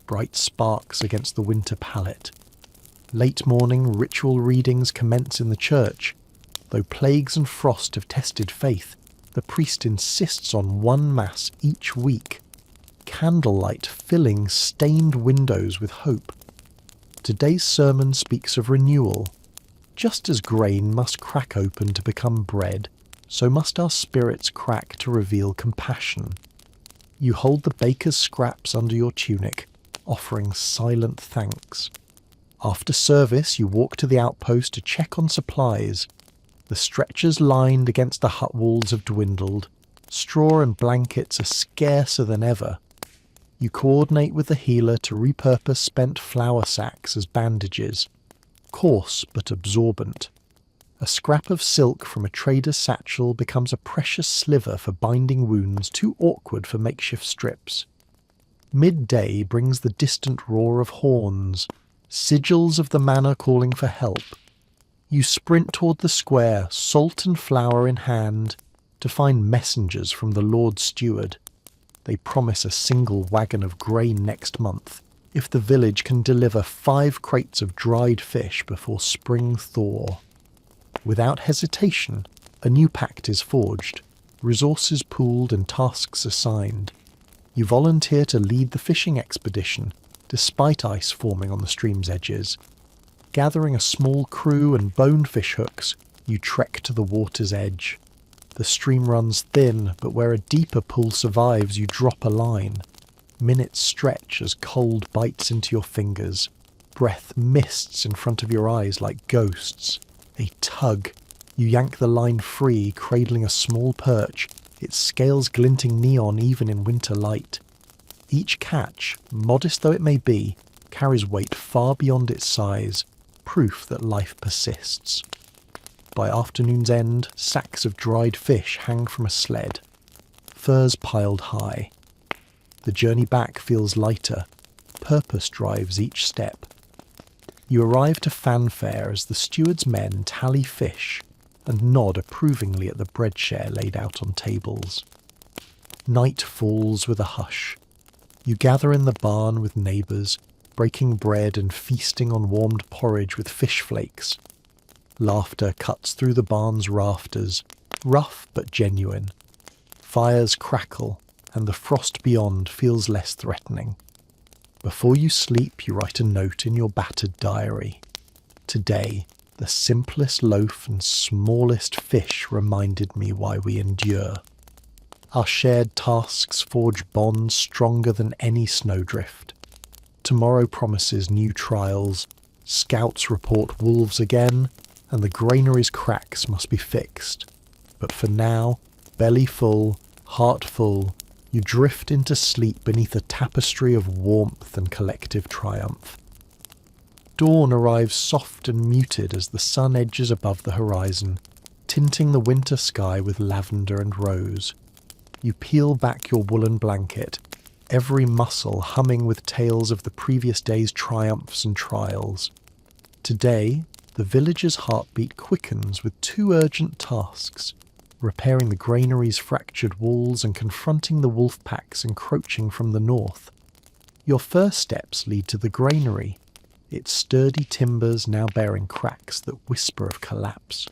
bright sparks against the winter palette. Late morning ritual readings commence in the church. Though plagues and frost have tested faith, the priest insists on one mass each week, candlelight filling stained windows with hope. Today's sermon speaks of renewal. Just as grain must crack open to become bread, so must our spirits crack to reveal compassion. You hold the baker's scraps under your tunic, offering silent thanks. After service, you walk to the outpost to check on supplies. The stretchers lined against the hut walls have dwindled. Straw and blankets are scarcer than ever. You coordinate with the healer to repurpose spent flour sacks as bandages. Coarse but absorbent. A scrap of silk from a trader's satchel becomes a precious sliver for binding wounds too awkward for makeshift strips. Midday brings the distant roar of horns, sigils of the manor calling for help. You sprint toward the square, salt and flour in hand, to find messengers from the Lord Steward. They promise a single wagon of grain next month, if the village can deliver 5 crates of dried fish before spring thaw. Without hesitation, a new pact is forged, resources pooled and tasks assigned. You volunteer to lead the fishing expedition, despite ice forming on the stream's edges. Gathering a small crew and boned fish hooks, you trek to the water's edge. The stream runs thin, but where a deeper pool survives, you drop a line. Minutes stretch as cold bites into your fingers. Breath mists in front of your eyes like ghosts. A tug. You yank the line free, cradling a small perch, its scales glinting neon even in winter light. Each catch, modest though it may be, carries weight far beyond its size, proof that life persists. By afternoon's end, sacks of dried fish hang from a sled, furs piled high. The journey back feels lighter. Purpose drives each step. You arrive to fanfare as the steward's men tally fish and nod approvingly at the bread share laid out on tables. Night falls with a hush. You gather in the barn with neighbours, breaking bread and feasting on warmed porridge with fish flakes. Laughter cuts through the barn's rafters, rough but genuine. Fires crackle, and the frost beyond feels less threatening. Before you sleep, you write a note in your battered diary. Today, the simplest loaf and smallest fish reminded me why we endure. Our shared tasks forge bonds stronger than any snowdrift. Tomorrow promises new trials. Scouts report wolves again, and the granary's cracks must be fixed. But for now, belly full, heart full, you drift into sleep beneath a tapestry of warmth and collective triumph. Dawn arrives soft and muted as the sun edges above the horizon, tinting the winter sky with lavender and rose. You peel back your woolen blanket, every muscle humming with tales of the previous day's triumphs and trials. Today, the village's heartbeat quickens with 2 urgent tasks: repairing the granary's fractured walls and confronting the wolf packs encroaching from the north. Your first steps lead to the granary, its sturdy timbers now bearing cracks that whisper of collapse.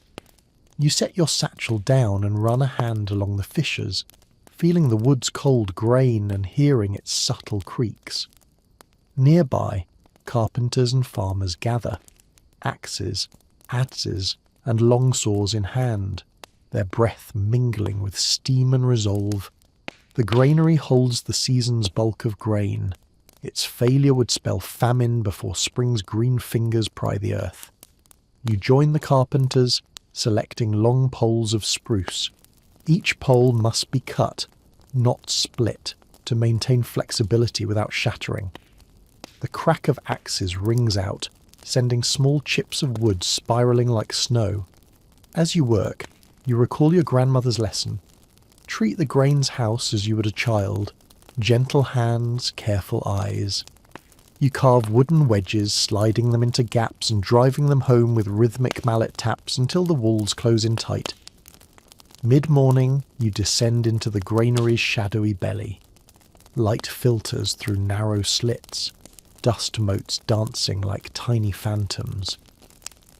You set your satchel down and run a hand along the fissures, feeling the wood's cold grain and hearing its subtle creaks. Nearby, carpenters and farmers gather, axes, adzes, and long saws in hand, their breath mingling with steam and resolve. The granary holds the season's bulk of grain. Its failure would spell famine before spring's green fingers pry the earth. You join the carpenters, selecting long poles of spruce. Each pole must be cut, not split, to maintain flexibility without shattering. The crack of axes rings out, sending small chips of wood spiralling like snow. As you work, you recall your grandmother's lesson. Treat the grain's house as you would a child. Gentle hands, careful eyes. You carve wooden wedges, sliding them into gaps and driving them home with rhythmic mallet taps until the walls close in tight. Mid-morning, you descend into the granary's shadowy belly. Light filters through narrow slits, dust motes dancing like tiny phantoms.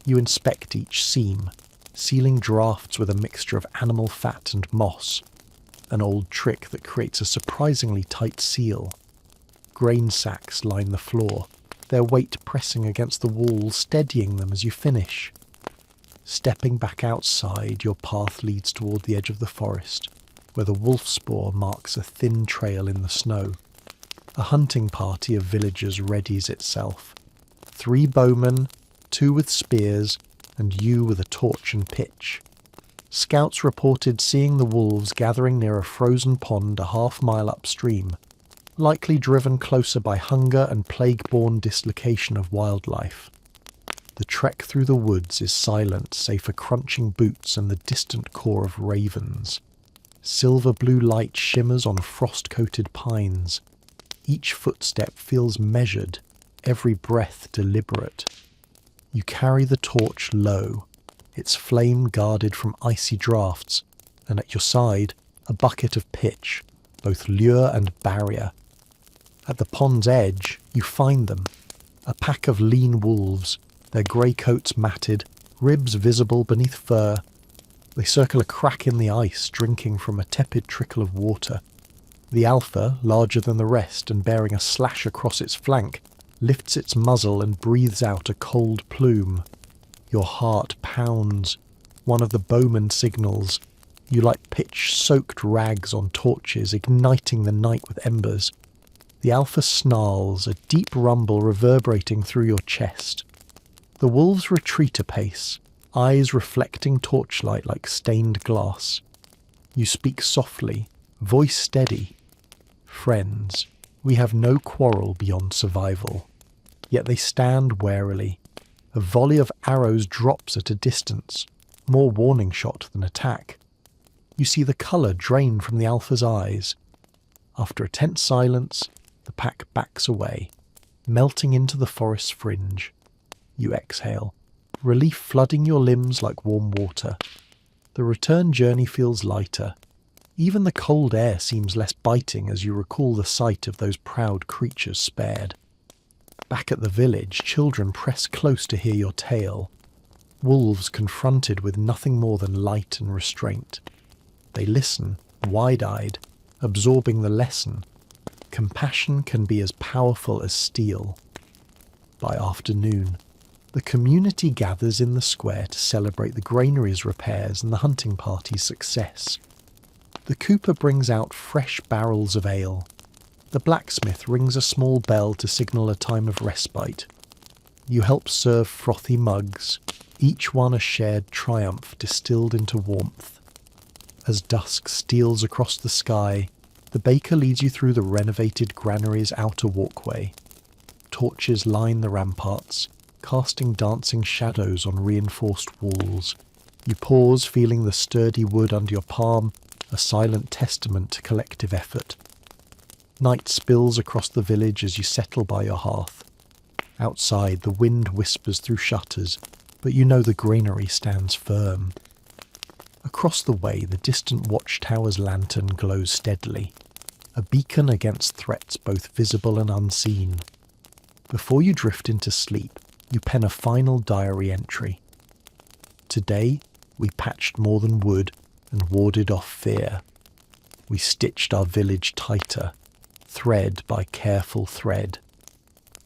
You inspect each seam, sealing drafts with a mixture of animal fat and moss, an old trick that creates a surprisingly tight seal. Grain sacks line the floor, their weight pressing against the wall, steadying them as you finish. Stepping back outside, your path leads toward the edge of the forest, where the wolf spoor marks a thin trail in the snow. A hunting party of villagers readies itself. 3 bowmen, 2 with spears, and you with a torch and pitch. Scouts reported seeing the wolves gathering near a frozen pond a half-mile upstream, likely driven closer by hunger and plague-borne dislocation of wildlife. The trek through the woods is silent save for crunching boots and the distant call of ravens. Silver-blue light shimmers on frost-coated pines. Each footstep feels measured, every breath deliberate. You carry the torch low, its flame guarded from icy draughts, and at your side, a bucket of pitch, both lure and barrier. At the pond's edge, you find them, a pack of lean wolves, their grey coats matted, ribs visible beneath fur. They circle a crack in the ice, drinking from a tepid trickle of water. The alpha, larger than the rest and bearing a slash across its flank, lifts its muzzle and breathes out a cold plume. Your heart pounds. One of the bowmen signals. You light pitch-soaked rags on torches, igniting the night with embers. The alpha snarls, a deep rumble reverberating through your chest. The wolves retreat a pace, eyes reflecting torchlight like stained glass. You speak softly, voice steady. Friends, we have no quarrel beyond survival. Yet they stand warily. A volley of arrows drops at a distance, more warning shot than attack. You see the colour drain from the alpha's eyes. After a tense silence, the pack backs away, melting into the forest's fringe. You exhale, relief flooding your limbs like warm water. The return journey feels lighter. Even the cold air seems less biting as you recall the sight of those proud creatures spared. Back at the village, children press close to hear your tale. Wolves confronted with nothing more than light and restraint. They listen, wide-eyed, absorbing the lesson. Compassion can be as powerful as steel. By afternoon, the community gathers in the square to celebrate the granary's repairs and the hunting party's success. The cooper brings out fresh barrels of ale. The blacksmith rings a small bell to signal a time of respite. You help serve frothy mugs, each one a shared triumph distilled into warmth. As dusk steals across the sky, the baker leads you through the renovated granary's outer walkway. Torches line the ramparts, casting dancing shadows on reinforced walls. You pause, feeling the sturdy wood under your palm, a silent testament to collective effort. Night spills across the village as you settle by your hearth. Outside, the wind whispers through shutters, but you know the granary stands firm. Across the way, the distant watchtower's lantern glows steadily, a beacon against threats both visible and unseen. Before you drift into sleep, you pen a final diary entry. Today, we patched more than wood and warded off fear. We stitched our village tighter, thread by careful thread.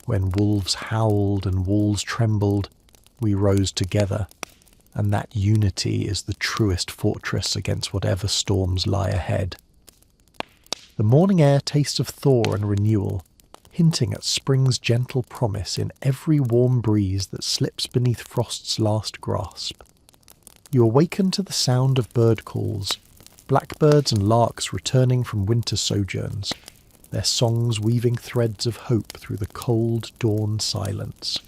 When wolves howled and walls trembled, we rose together, and that unity is the truest fortress against whatever storms lie ahead. The morning air tastes of thaw and renewal. hinting at spring's gentle promise in every warm breeze that slips beneath frost's last grasp. You awaken to the sound of bird calls, blackbirds and larks returning from winter sojourns, their songs weaving threads of hope through the cold dawn silence.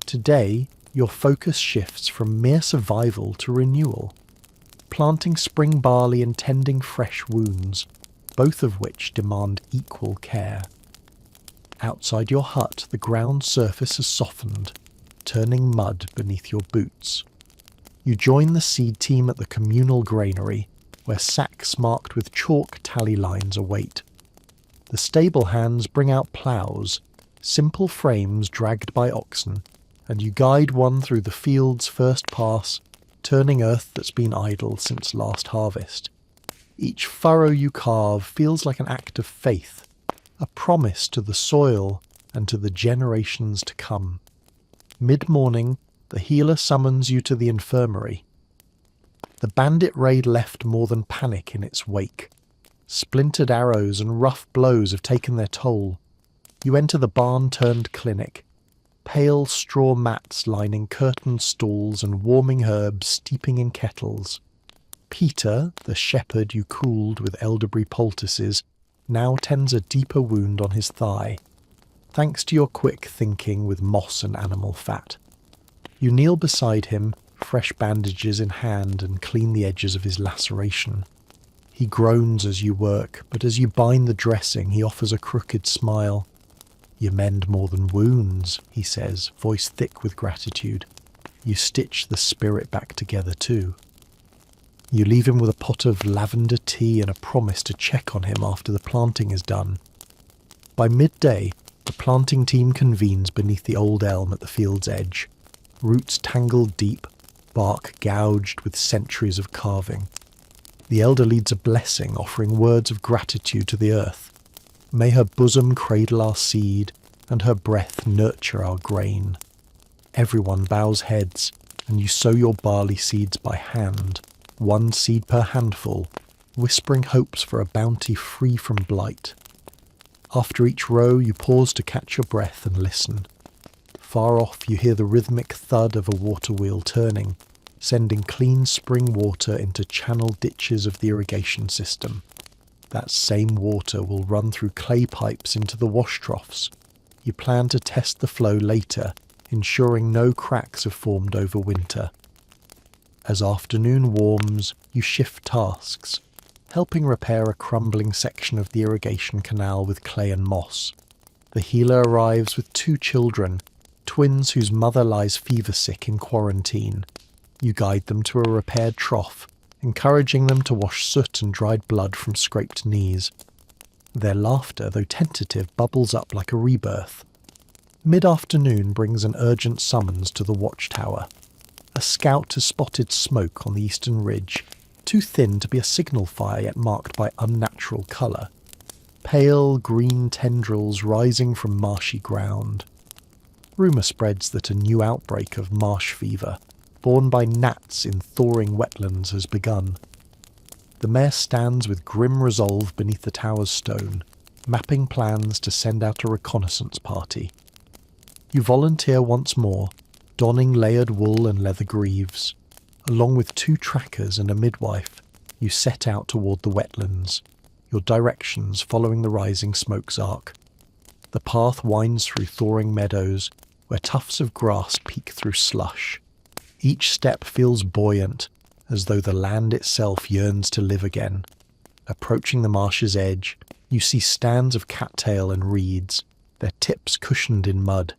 Today, your focus shifts from mere survival to renewal, planting spring barley and tending fresh wounds, both of which demand equal care. Outside your hut, the ground surface has softened, turning mud beneath your boots. You join the seed team at the communal granary, where sacks marked with chalk tally lines await. The stable hands bring out ploughs, simple frames dragged by oxen, and you guide one through the field's first pass, turning earth that's been idle since last harvest. Each furrow you carve feels like an act of faith, a promise to the soil and to the generations to come. Mid-morning, the healer summons you to the infirmary. The bandit raid left more than panic in its wake. Splintered arrows and rough blows have taken their toll. You enter the barn-turned-clinic. Pale straw mats lining curtained stalls and warming herbs steeping in kettles. Peter, the shepherd you cooled with elderberry poultices, now tends a deeper wound on his thigh, thanks to your quick thinking with moss and animal fat. You kneel beside him, fresh bandages in hand, and clean the edges of his laceration. He groans as you work, but as you bind the dressing, he offers a crooked smile. "You mend more than wounds," he says, voice thick with gratitude. "You stitch the spirit back together too." You leave him with a pot of lavender tea and a promise to check on him after the planting is done. By midday, the planting team convenes beneath the old elm at the field's edge, roots tangled deep, bark gouged with centuries of carving. The elder leads a blessing, offering words of gratitude to the earth. May her bosom cradle our seed, and her breath nurture our grain. Everyone bows heads, and you sow your barley seeds by hand, one seed per handful, whispering hopes for a bounty free from blight. After each row, you pause to catch your breath and listen. Far off, you hear the rhythmic thud of a water wheel turning, sending clean spring water into channel ditches of the irrigation system. That same water will run through clay pipes into the wash troughs. You plan to test the flow later, ensuring no cracks have formed over winter. As afternoon warms, you shift tasks, helping repair a crumbling section of the irrigation canal with clay and moss. The healer arrives with 2 children, twins whose mother lies fever-sick in quarantine. You guide them to a repaired trough, encouraging them to wash soot and dried blood from scraped knees. Their laughter, though tentative, bubbles up like a rebirth. Mid-afternoon brings an urgent summons to the watchtower. A scout has spotted smoke on the eastern ridge, too thin to be a signal fire yet marked by unnatural colour. Pale green tendrils rising from marshy ground. Rumour spreads that a new outbreak of marsh fever, borne by gnats in thawing wetlands, has begun. The mayor stands with grim resolve beneath the tower's stone, mapping plans to send out a reconnaissance party. You volunteer once more, donning layered wool and leather greaves. Along with 2 trackers and a midwife, you set out toward the wetlands, your directions following the rising smoke's arc. The path winds through thawing meadows, where tufts of grass peek through slush. Each step feels buoyant, as though the land itself yearns to live again. Approaching the marsh's edge, you see stands of cattail and reeds, their tips cushioned in mud.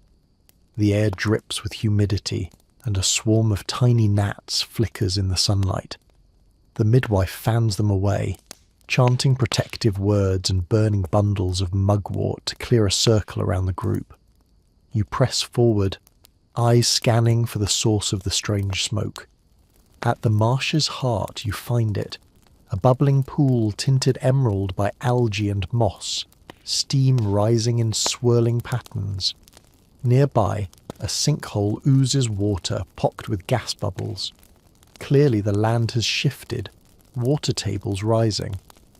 The air drips with humidity, and a swarm of tiny gnats flickers in the sunlight. The midwife fans them away, chanting protective words and burning bundles of mugwort to clear a circle around the group. You press forward, eyes scanning for the source of the strange smoke. At the marsh's heart you find it, a bubbling pool tinted emerald by algae and moss, steam rising in swirling patterns. Nearby, a sinkhole oozes water pocked with gas bubbles. Clearly the land has shifted, water tables rising.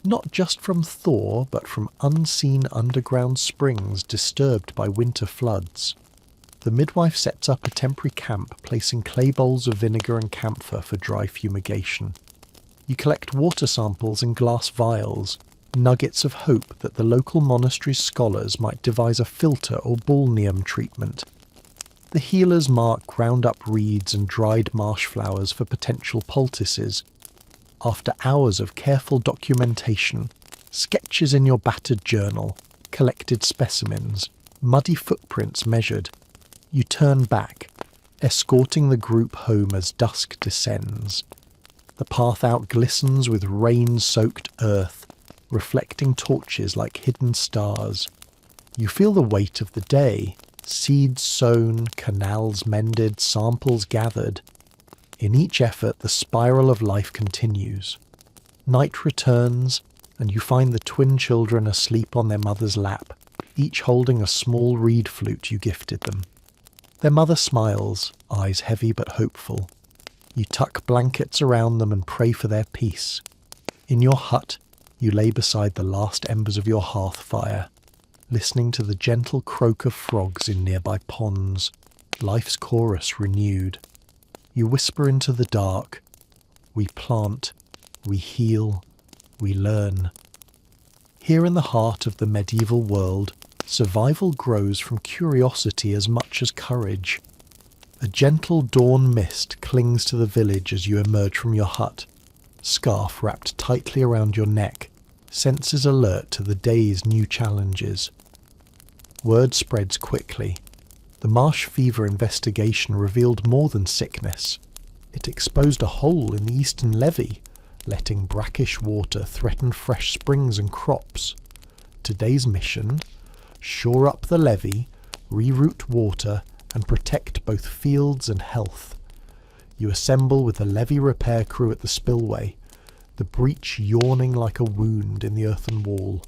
Not just from thaw, but from unseen underground springs disturbed by winter floods. The midwife sets up a temporary camp, placing clay bowls of vinegar and camphor for dry fumigation. You collect water samples in glass vials, nuggets of hope that the local monastery's scholars might devise a filter or balneum treatment. The healers mark ground up reeds and dried marsh flowers for potential poultices. After hours of careful documentation, sketches in your battered journal, collected specimens, muddy footprints measured, you turn back, escorting the group home as dusk descends. The path out glistens with rain-soaked earth, reflecting torches like hidden stars. You feel the weight of the day, seeds sown, canals mended, samples gathered. In each effort, the spiral of life continues. Night returns, and you find the twin children asleep on their mother's lap, each holding a small reed flute you gifted them. Their mother smiles, eyes heavy but hopeful. You tuck blankets around them and pray for their peace. In your hut, you lay beside the last embers of your hearth fire, listening to the gentle croak of frogs in nearby ponds, life's chorus renewed. You whisper into the dark, we plant, we heal, we learn. Here in the heart of the medieval world, survival grows from curiosity as much as courage. A gentle dawn mist clings to the village as you emerge from your hut, scarf wrapped tightly around your neck, senses alert to the day's new challenges. Word spreads quickly. The marsh fever investigation revealed more than sickness. It exposed a hole in the eastern levee, letting brackish water threaten fresh springs and crops. Today's mission: shore up the levee, reroute water, and protect both fields and health. You assemble with the levee repair crew at the spillway, the breach yawning like a wound in the earthen wall.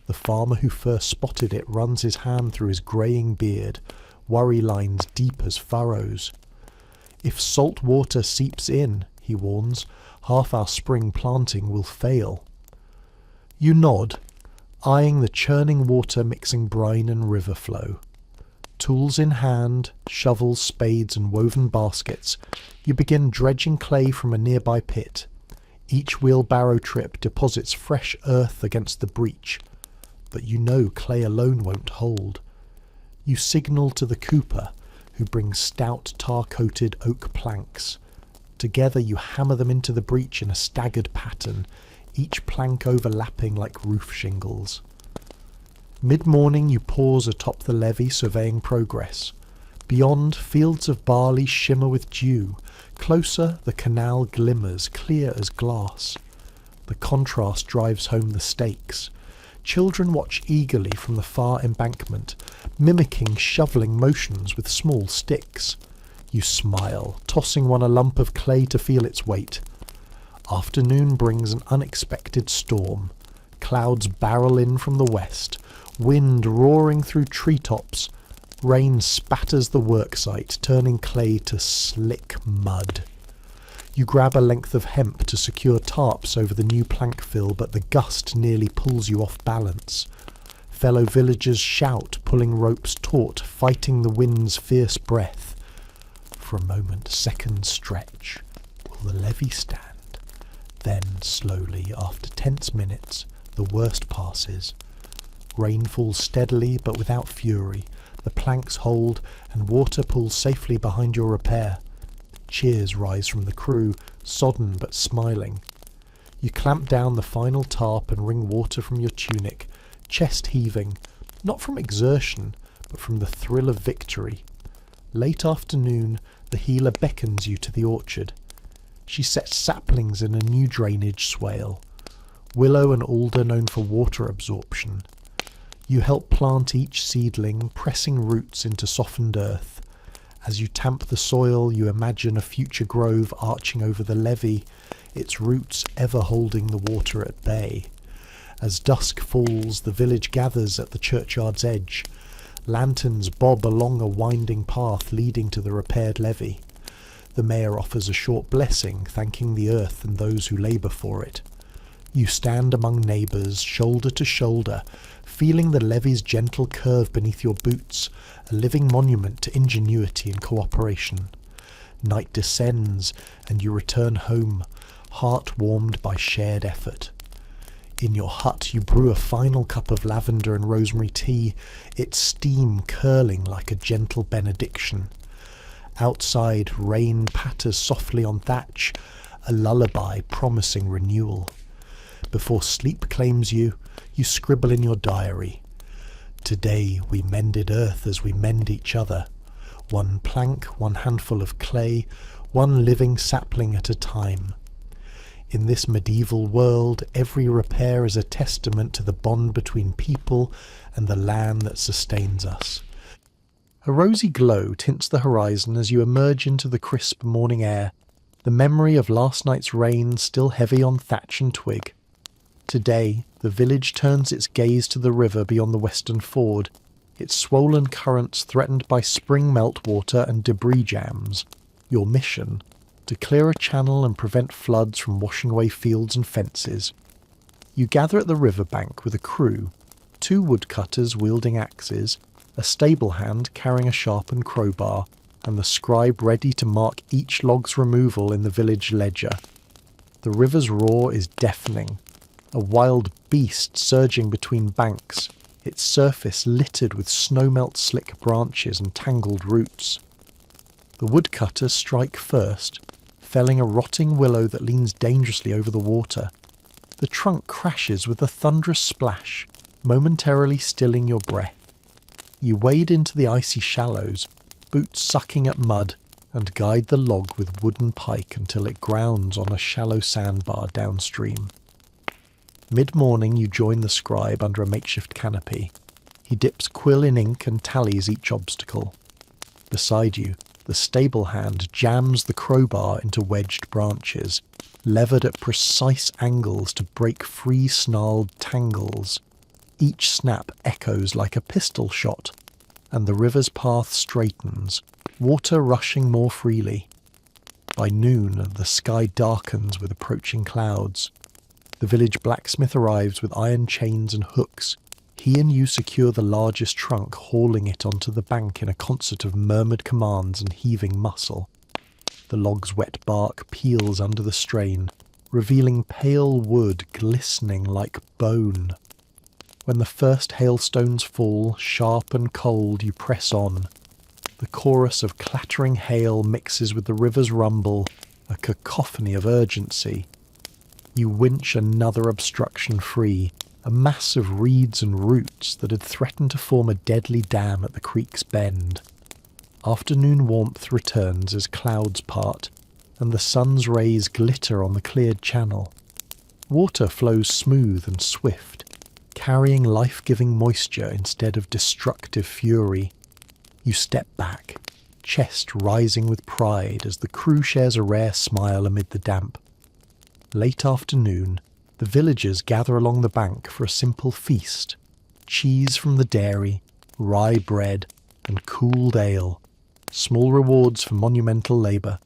The farmer who first spotted it runs his hand through his greying beard, worry lines deep as furrows. If salt water seeps in, he warns, half our spring planting will fail. You nod, eyeing the churning water mixing brine and river flow. Tools in hand, shovels, spades and woven baskets, you begin dredging clay from a nearby pit. Each wheelbarrow trip deposits fresh earth against the breach, but you know clay alone won't hold. You signal to the cooper, who brings stout tar-coated oak planks. Together you hammer them into the breach in a staggered pattern, each plank overlapping like roof shingles. Mid-morning you pause atop the levee, surveying progress. Beyond, fields of barley shimmer with dew. Closer, the canal glimmers, clear as glass. The contrast drives home the stakes. Children watch eagerly from the far embankment, mimicking shoveling motions with small sticks. You smile, tossing one a lump of clay to feel its weight. Afternoon brings an unexpected storm. Clouds barrel in from the west, wind roaring through treetops. Rain spatters the worksite, turning clay to slick mud. You grab a length of hemp to secure tarps over the new plank fill, but the gust nearly pulls you off balance. Fellow villagers shout, pulling ropes taut, fighting the wind's fierce breath. For a moment, seconds stretch. Will the levee stand? Then, slowly, after tense minutes, the worst passes. Rain falls steadily, but without fury. The planks hold, and water pulls safely behind your repair. Cheers rise from the crew, sodden but smiling. You clamp down the final tarp and wring water from your tunic, chest heaving, not from exertion, but from the thrill of victory. Late afternoon, the healer beckons you to the orchard. She sets saplings in a new drainage swale. Willow and alder known for water absorption. You help plant each seedling, pressing roots into softened earth. As you tamp the soil, you imagine a future grove arching over the levee, its roots ever holding the water at bay. As dusk falls, the village gathers at the churchyard's edge. Lanterns bob along a winding path leading to the repaired levee. The mayor offers a short blessing, thanking the earth and those who labour for it. You stand among neighbours, shoulder to shoulder, feeling the levee's gentle curve beneath your boots, a living monument to ingenuity and cooperation. Night descends, and you return home, heart warmed by shared effort. In your hut you brew a final cup of lavender and rosemary tea, its steam curling like a gentle benediction. Outside, rain patters softly on thatch, a lullaby promising renewal. Before sleep claims you, you scribble in your diary. Today we mended earth as we mend each other. One plank, one handful of clay, one living sapling at a time. In this medieval world, every repair is a testament to the bond between people and the land that sustains us. A rosy glow tints the horizon as you emerge into the crisp morning air, the memory of last night's rain still heavy on thatch and twig. Today, the village turns its gaze to the river beyond the western ford, its swollen currents threatened by spring meltwater and debris jams. Your mission: to clear a channel and prevent floods from washing away fields and fences. You gather at the riverbank with a crew, 2 woodcutters wielding axes, a stable hand carrying a sharpened crowbar, and the scribe ready to mark each log's removal in the village ledger. The river's roar is deafening, a wild beast surging between banks, its surface littered with snowmelt-slick branches and tangled roots. The woodcutters strike first, felling a rotting willow that leans dangerously over the water. The trunk crashes with a thunderous splash, momentarily stilling your breath. You wade into the icy shallows, boots sucking at mud, and guide the log with wooden pike until it grounds on a shallow sandbar downstream. Mid-morning you join the scribe under a makeshift canopy. He dips quill in ink and tallies each obstacle. Beside you, the stable hand jams the crowbar into wedged branches, levered at precise angles to break free snarled tangles. Each snap echoes like a pistol shot, and the river's path straightens, water rushing more freely. By noon, the sky darkens with approaching clouds. The village blacksmith arrives with iron chains and hooks. He and you secure the largest trunk, hauling it onto the bank in a concert of murmured commands and heaving muscle. The log's wet bark peels under the strain, revealing pale wood glistening like bone. When the first hailstones fall, sharp and cold, you press on. The chorus of clattering hail mixes with the river's rumble, a cacophony of urgency. You winch another obstruction free, a mass of reeds and roots that had threatened to form a deadly dam at the creek's bend. Afternoon warmth returns as clouds part, and the sun's rays glitter on the cleared channel. Water flows smooth and swift, carrying life-giving moisture instead of destructive fury. You step back, chest rising with pride as the crew shares a rare smile amid the damp. Late afternoon, the villagers gather along the bank for a simple feast: cheese from the dairy, rye bread, and cooled ale, small rewards for monumental labour.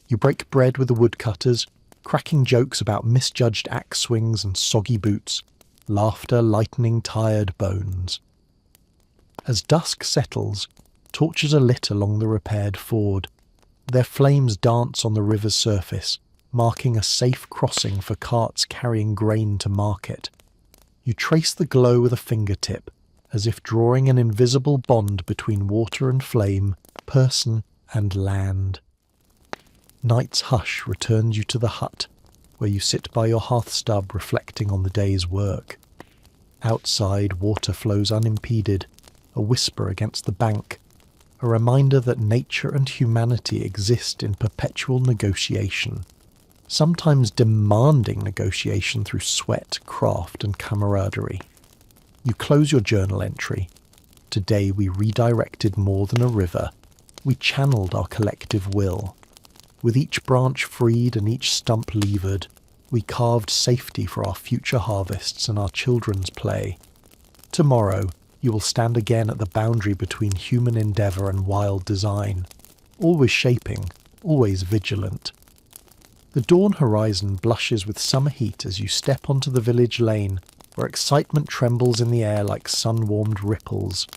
You break bread with the woodcutters, cracking jokes about misjudged axe swings and soggy boots, laughter lightening tired bones. As dusk settles, torches are lit along the repaired ford. Their flames dance on the river's surface, marking a safe crossing for carts carrying grain to market. You trace the glow with a fingertip, as if drawing an invisible bond between water and flame, person and land. Night's hush returns you to the hut, where you sit by your hearthstub reflecting on the day's work. Outside, water flows unimpeded, a whisper against the bank, a reminder that nature and humanity exist in perpetual negotiation, sometimes demanding negotiation through sweat, craft, and camaraderie. You close your journal entry. Today we redirected more than a river. We channeled our collective will. With each branch freed and each stump levered, we carved safety for our future harvests and our children's play. Tomorrow, you will stand again at the boundary between human endeavour and wild design, always shaping, always vigilant. The The dawn horizon blushes with summer heat as you step onto the village lane, where excitement trembles in the air like sun-warmed ripples.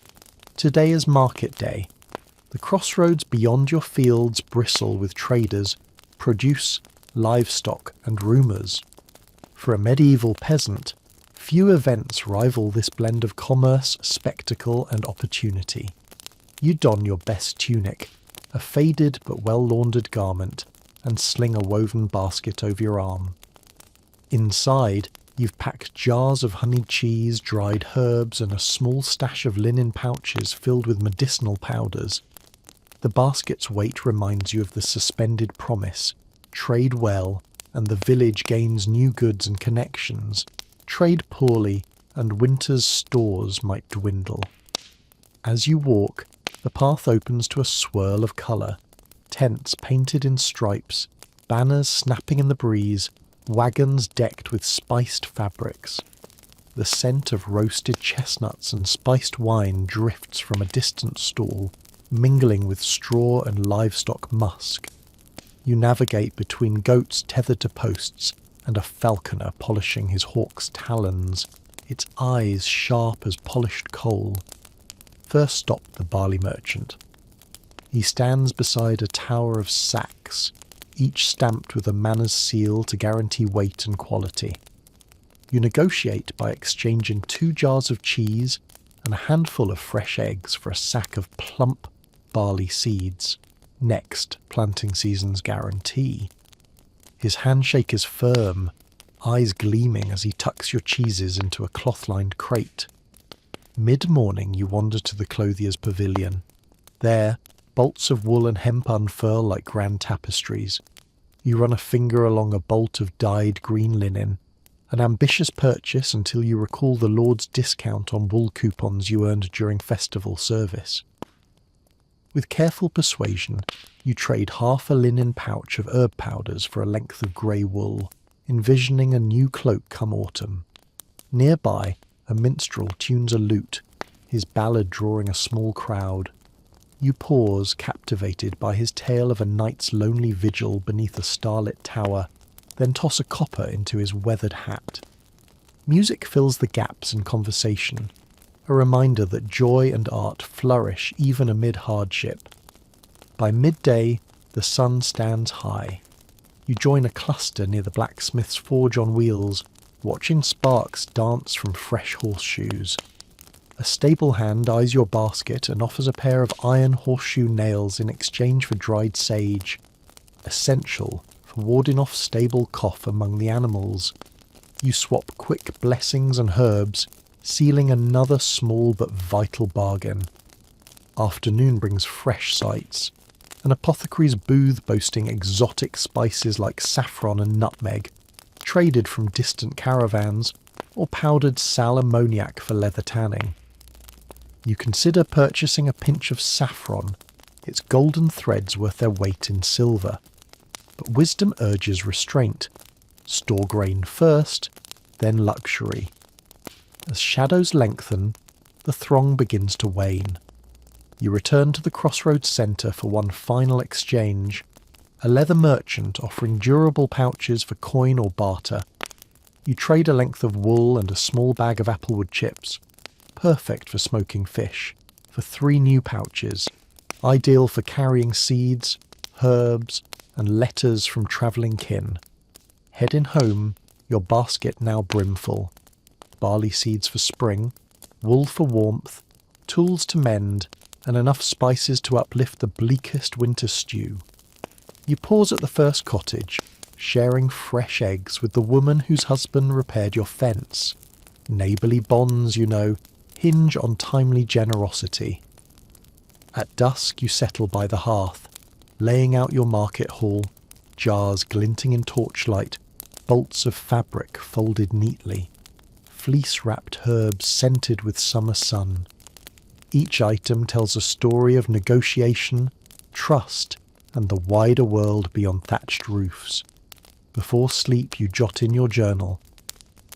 Today is market day. The crossroads beyond your fields bristle with traders, produce, livestock and rumours. For a medieval peasant, few events rival this blend of commerce, spectacle and opportunity. You don your best tunic, a faded but well-laundered garment, and sling a woven basket over your arm. Inside, you've packed jars of honeyed cheese, dried herbs, and a small stash of linen pouches filled with medicinal powders. The basket's weight reminds you of the suspended promise: trade well, and the village gains new goods and connections. Trade poorly, and winter's stores might dwindle. As you walk, the path opens to a swirl of colour. Tents painted in stripes, banners snapping in the breeze, wagons decked with spiced fabrics. The scent of roasted chestnuts and spiced wine drifts from a distant stall, mingling with straw and livestock musk. You navigate between goats tethered to posts and a falconer polishing his hawk's talons, its eyes sharp as polished coal. First stop the barley merchant. He stands beside a tower of sacks, each stamped with a manor's seal to guarantee weight and quality. You negotiate by exchanging 2 jars of cheese and a handful of fresh eggs for a sack of plump barley seeds. Next planting season's guarantee. His handshake is firm, eyes gleaming as he tucks your cheeses into a cloth-lined crate. Mid-morning you wander to the clothier's pavilion. There, bolts of wool and hemp unfurl like grand tapestries. You run a finger along a bolt of dyed green linen, an ambitious purchase until you recall the Lord's discount on wool coupons you earned during festival service. With careful persuasion, you trade half a linen pouch of herb powders for a length of grey wool, envisioning a new cloak come autumn. Nearby, a minstrel tunes a lute, his ballad drawing a small crowd. You pause, captivated by his tale of a night's lonely vigil beneath a starlit tower, then toss a copper into his weathered hat. Music fills the gaps in conversation, a reminder that joy and art flourish even amid hardship. By midday, the sun stands high. You join a cluster near the blacksmith's forge on wheels, watching sparks dance from fresh horseshoes. A stable hand eyes your basket and offers a pair of iron horseshoe nails in exchange for dried sage, essential for warding off stable cough among the animals. You swap quick blessings and herbs, sealing another small but vital bargain. Afternoon brings fresh sights, an apothecary's booth boasting exotic spices like saffron and nutmeg, traded from distant caravans, or powdered sal ammoniac for leather tanning. You consider purchasing a pinch of saffron, its golden threads worth their weight in silver. But wisdom urges restraint. Store grain first, then luxury. As shadows lengthen, the throng begins to wane. You return to the crossroads centre for one final exchange, a leather merchant offering durable pouches for coin or barter. You trade a length of wool and a small bag of applewood chips, perfect for smoking fish, for 3 new pouches, ideal for carrying seeds, herbs, and letters from travelling kin. Heading home, your basket now brimful. Barley seeds for spring, wool for warmth, tools to mend, and enough spices to uplift the bleakest winter stew. You pause at the first cottage, sharing fresh eggs with the woman whose husband repaired your fence. Neighbourly bonds, you know, hinge on timely generosity. At dusk you settle by the hearth, laying out your market haul, jars glinting in torchlight, bolts of fabric folded neatly, fleece-wrapped herbs scented with summer sun. Each item tells a story of negotiation, trust, and the wider world beyond thatched roofs. Before sleep you jot in your journal.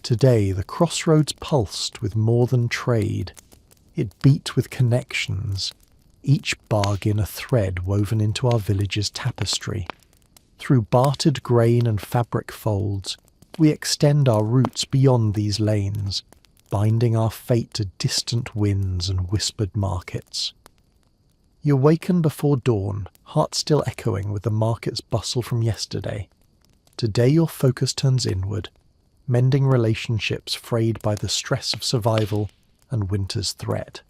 Today the crossroads pulsed with more than trade. It beat with connections, each bargain a thread woven into our village's tapestry. Through bartered grain and fabric folds, we extend our roots beyond these lanes, binding our fate to distant winds and whispered markets. You awaken before dawn, heart still echoing with the market's bustle from yesterday. Today your focus turns inward, mending relationships frayed by the stress of survival and winter's threat.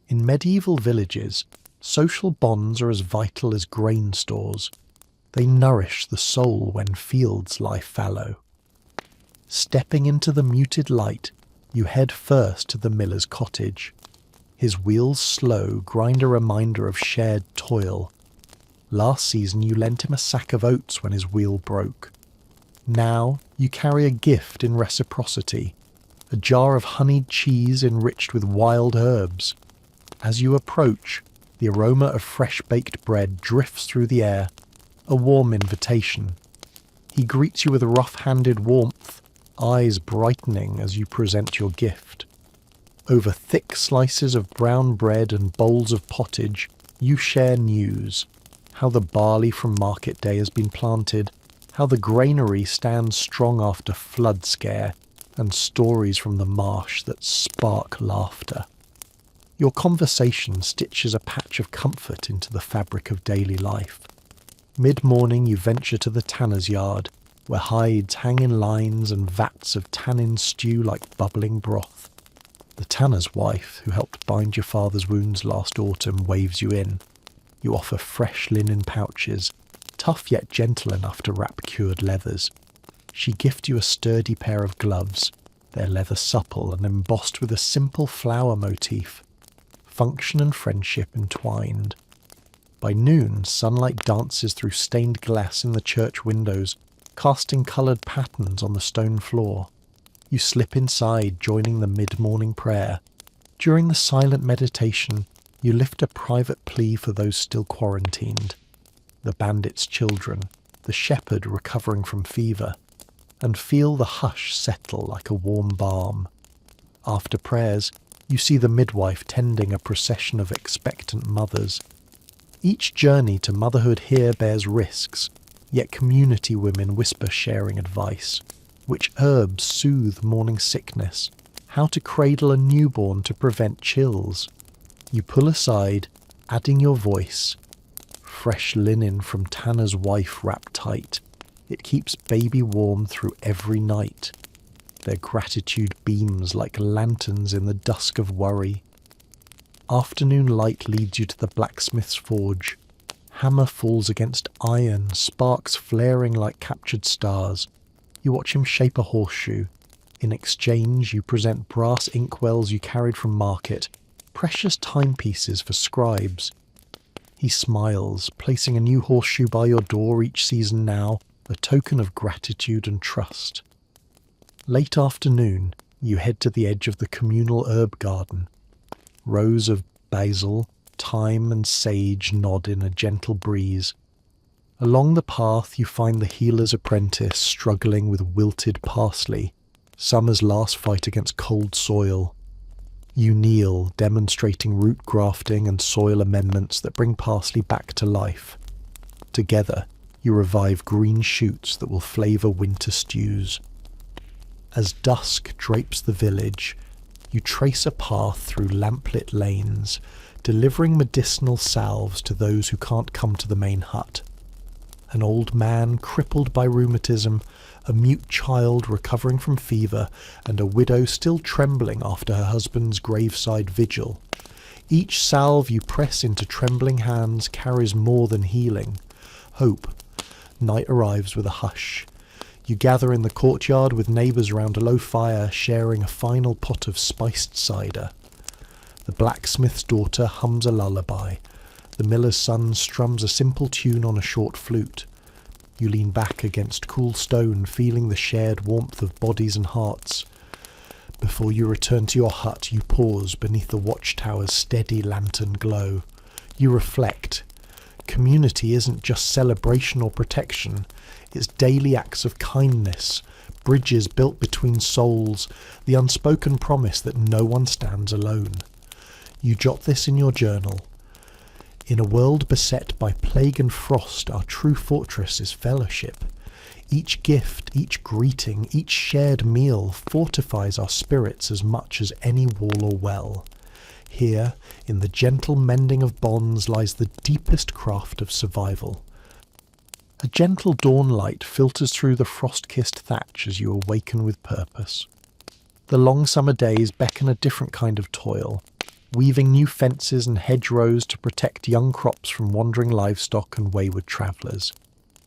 In medieval villages, social bonds are as vital as grain stores. They nourish the soul when fields lie fallow. Stepping into the muted light, you head first to the miller's cottage. His wheels slow grind a reminder of shared toil. Last season you lent him a sack of oats when his wheel broke. Now you carry a gift in reciprocity, a jar of honeyed cheese enriched with wild herbs. As you approach, the aroma of fresh-baked bread drifts through the air, a warm invitation. He greets you with rough-handed warmth, eyes brightening as you present your gift. Over thick slices of brown bread and bowls of pottage, you share news, how the barley from market day has been planted, how the granary stands strong after flood scare, and stories from the marsh that spark laughter. Your conversation stitches a patch of comfort into the fabric of daily life. Mid-morning you venture to the tanner's yard, where hides hang in lines and vats of tannin stew like bubbling broth. The tanner's wife, who helped bind your father's wounds last autumn, waves you in. You offer fresh linen pouches, tough yet gentle enough to wrap cured leathers. She gifts you a sturdy pair of gloves, their leather supple and embossed with a simple flower motif. Function and friendship entwined. By noon, sunlight dances through stained glass in the church windows, casting coloured patterns on the stone floor. You slip inside, joining the mid-morning prayer. During the silent meditation, you lift a private plea for those still quarantined, the bandit's children, the shepherd recovering from fever, and feel the hush settle like a warm balm. After prayers, you see the midwife tending a procession of expectant mothers. Each journey to motherhood here bears risks, yet community women whisper sharing advice. Which herbs soothe morning sickness, how to cradle a newborn to prevent chills. You pull aside, adding your voice. Fresh linen from tanner's wife wrapped tight. It keeps baby warm through every night. Their gratitude beams like lanterns in the dusk of worry. Afternoon light leads you to the blacksmith's forge. Hammer falls against iron, sparks flaring like captured stars. You watch him shape a horseshoe. In exchange, you present brass inkwells you carried from market, precious timepieces for scribes. He smiles, placing a new horseshoe by your door each season now, a token of gratitude and trust. Late afternoon, you head to the edge of the communal herb garden. Rows of basil, thyme and sage nod in a gentle breeze. Along the path you find the healer's apprentice struggling with wilted parsley, summer's last fight against cold soil. You kneel, demonstrating root grafting and soil amendments that bring parsley back to life. Together, you revive green shoots that will flavour winter stews. As dusk drapes the village, you trace a path through lamplit lanes, delivering medicinal salves to those who can't come to the main hut. An old man crippled by rheumatism, a mute child recovering from fever, and a widow still trembling after her husband's graveside vigil. Each salve you press into trembling hands carries more than healing. Hope. Night arrives with a hush. You gather in the courtyard with neighbours around a low fire, sharing a final pot of spiced cider. The blacksmith's daughter hums a lullaby. The miller's son strums a simple tune on a short flute. You lean back against cool stone, feeling the shared warmth of bodies and hearts. Before you return to your hut, you pause beneath the watchtower's steady lantern glow. You reflect. Community isn't just celebration or protection. It's daily acts of kindness, bridges built between souls, the unspoken promise that no one stands alone. You jot this in your journal. In a world beset by plague and frost, our true fortress is fellowship. Each gift, each greeting, each shared meal fortifies our spirits as much as any wall or well. Here, in the gentle mending of bonds, lies the deepest craft of survival. A gentle dawn light filters through the frost-kissed thatch as you awaken with purpose. The long summer days beckon a different kind of toil, weaving new fences and hedgerows to protect young crops from wandering livestock and wayward travellers.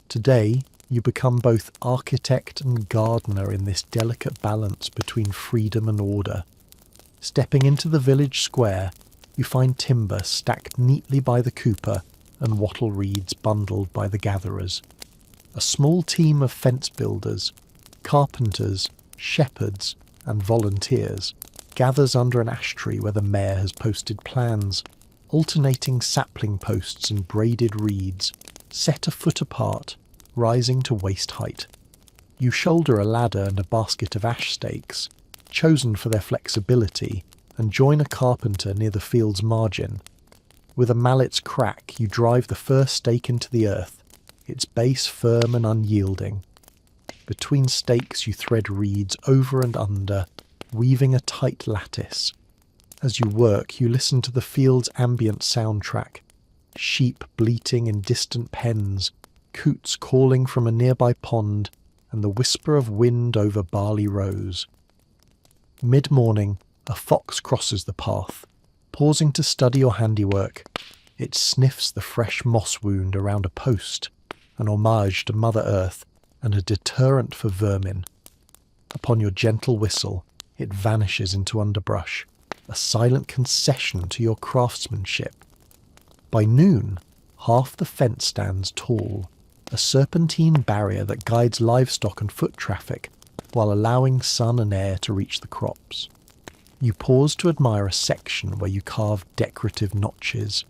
Today, you become both architect and gardener in this delicate balance between freedom and order. Stepping into the village square, you find timber stacked neatly by the cooper and wattle reeds bundled by the gatherers. A small team of fence builders, carpenters, shepherds, and volunteers gathers under an ash tree where the mayor has posted plans, alternating sapling posts and braided reeds, set a foot apart, rising to waist height. You shoulder a ladder and a basket of ash stakes, chosen for their flexibility, and join a carpenter near the field's margin. With a mallet's crack, you drive the first stake into the earth, its base firm and unyielding. Between stakes you thread reeds over and under, weaving a tight lattice. As you work, you listen to the field's ambient soundtrack, sheep bleating in distant pens, coots calling from a nearby pond, and the whisper of wind over barley rows. Mid-morning, a fox crosses the path, pausing to study your handiwork. It sniffs the fresh moss wound around a post, an homage to Mother Earth and a deterrent for vermin. Upon your gentle whistle, it vanishes into underbrush, a silent concession to your craftsmanship. By noon, half the fence stands tall, a serpentine barrier that guides livestock and foot traffic while allowing sun and air to reach the crops. You pause to admire a section where you carve decorative notches,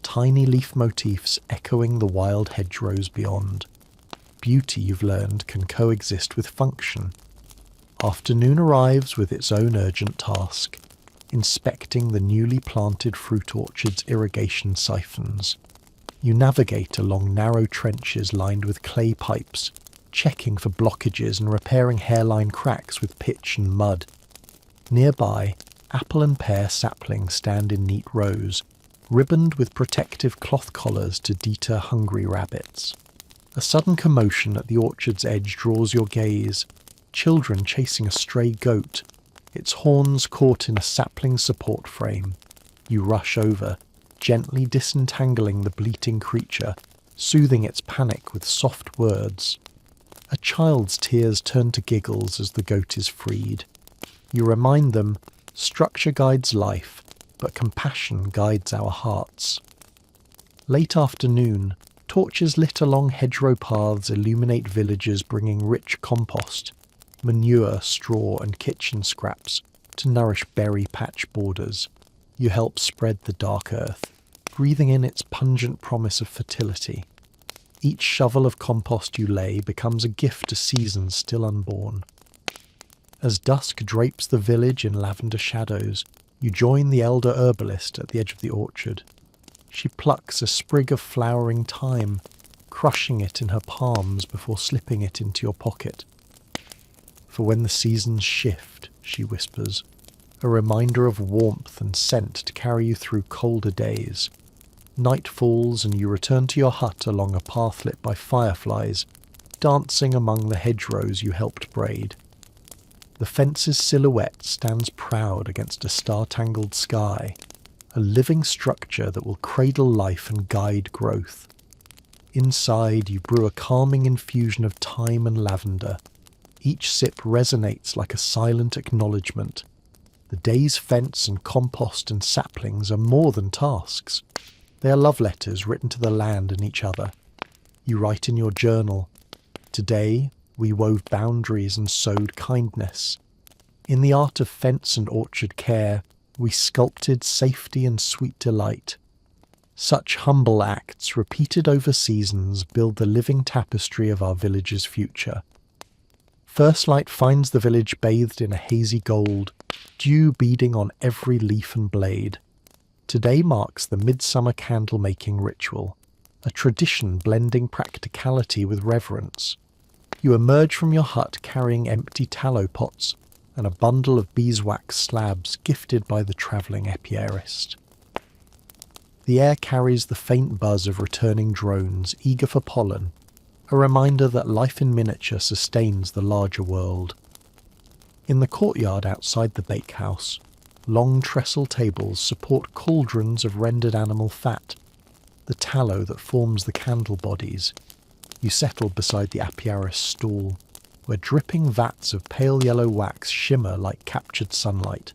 tiny leaf motifs echoing the wild hedgerows beyond. Beauty, you've learned, can coexist with function. Afternoon arrives with its own urgent task, inspecting the newly planted fruit orchard's irrigation siphons. You navigate along narrow trenches lined with clay pipes, checking for blockages and repairing hairline cracks with pitch and mud. Nearby, apple and pear saplings stand in neat rows, ribboned with protective cloth collars to deter hungry rabbits. A sudden commotion at the orchard's edge draws your gaze. Children chasing a stray goat, its horns caught in a sapling support frame. You rush over, gently disentangling the bleating creature, soothing its panic with soft words. A child's tears turn to giggles as the goat is freed. You remind them, structure guides life, but compassion guides our hearts. Late afternoon, torches lit along hedgerow paths illuminate villagers bringing rich compost, manure, straw and kitchen scraps to nourish berry patch borders. You help spread the dark earth, breathing in its pungent promise of fertility. Each shovel of compost you lay becomes a gift to seasons still unborn. As dusk drapes the village in lavender shadows, you join the elder herbalist at the edge of the orchard. She plucks a sprig of flowering thyme, crushing it in her palms before slipping it into your pocket. For when the seasons shift, she whispers, a reminder of warmth and scent to carry you through colder days. Night falls and you return to your hut along a path lit by fireflies, dancing among the hedgerows you helped braid. The fence's silhouette stands proud against a star-tangled sky, a living structure that will cradle life and guide growth. Inside, you brew a calming infusion of thyme and lavender. Each sip resonates like a silent acknowledgement. The day's fence and compost and saplings are more than tasks. They are love letters written to the land and each other. You write in your journal, "Today we wove boundaries and sowed kindness. In the art of fence and orchard care, we sculpted safety and sweet delight." Such humble acts, repeated over seasons, build the living tapestry of our village's future. First light finds the village bathed in a hazy gold, dew beading on every leaf and blade. Today marks the midsummer candle-making ritual, a tradition blending practicality with reverence. You emerge from your hut carrying empty tallow pots and a bundle of beeswax slabs gifted by the travelling apiarist. The air carries the faint buzz of returning drones eager for pollen, a reminder that life in miniature sustains the larger world. In the courtyard outside the bakehouse, long trestle tables support cauldrons of rendered animal fat, the tallow that forms the candle bodies. You settle beside the apiarist's stall, where dripping vats of pale yellow wax shimmer like captured sunlight.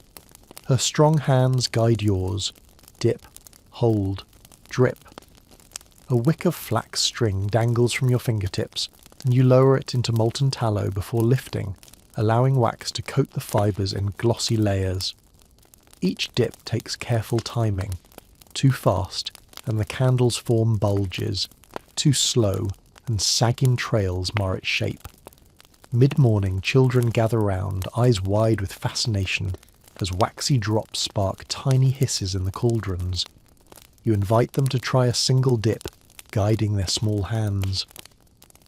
Her strong hands guide yours. Dip, hold, drip. A wick of flax string dangles from your fingertips, and you lower it into molten tallow before lifting, allowing wax to coat the fibres in glossy layers. Each dip takes careful timing. Too fast, and the candle's form bulges. Too slow, and sagging trails mar its shape. Mid-morning, children gather round, eyes wide with fascination, as waxy drops spark tiny hisses in the cauldrons. You invite them to try a single dip, guiding their small hands.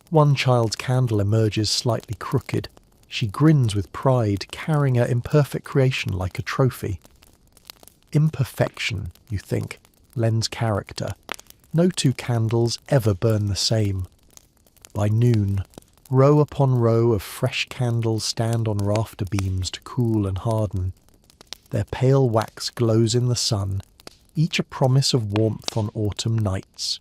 One child's candle emerges slightly crooked. She grins with pride, carrying her imperfect creation like a trophy. Imperfection, you think, lends character. No two candles ever burn the same. By noon, row upon row of fresh candles stand on rafter beams to cool and harden. Their pale wax glows in the sun, each a promise of warmth on autumn nights.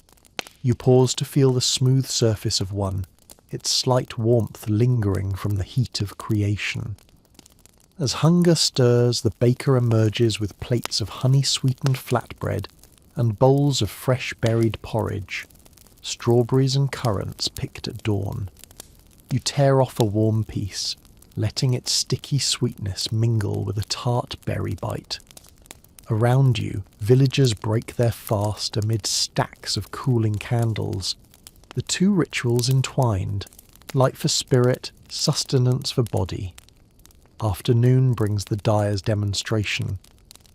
You pause to feel the smooth surface of one, its slight warmth lingering from the heat of creation. As hunger stirs, the baker emerges with plates of honey-sweetened flatbread and bowls of fresh berried porridge, strawberries and currants picked at dawn. You tear off a warm piece, letting its sticky sweetness mingle with a tart berry bite. Around you, villagers break their fast amid stacks of cooling candles, the two rituals entwined, light for spirit, sustenance for body. Afternoon brings the dyer's demonstration.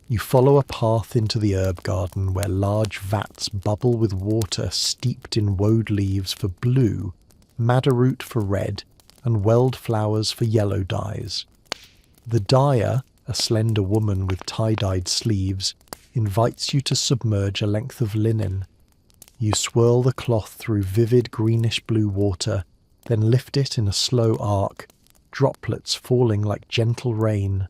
You follow a path into the herb garden where large vats bubble with water steeped in woad leaves for blue, madder root for red, and weld flowers for yellow dyes. The dyer, a slender woman with tie-dyed sleeves, invites you to submerge a length of linen. You swirl the cloth through vivid greenish-blue water, then lift it in a slow arc, droplets falling like gentle rain.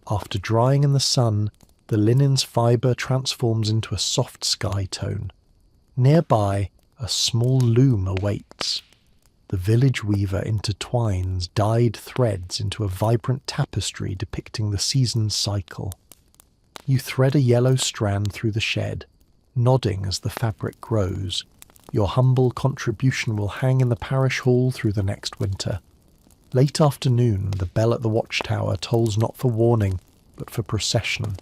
After drying in the sun, the linen's fibre transforms into a soft sky tone. Nearby, a small loom awaits. The village weaver intertwines dyed threads into a vibrant tapestry depicting the season's cycle. You thread a yellow strand through the shed, nodding as the fabric grows. Your humble contribution will hang in the parish hall through the next winter. Late afternoon, the bell at the watchtower tolls not for warning, but for procession.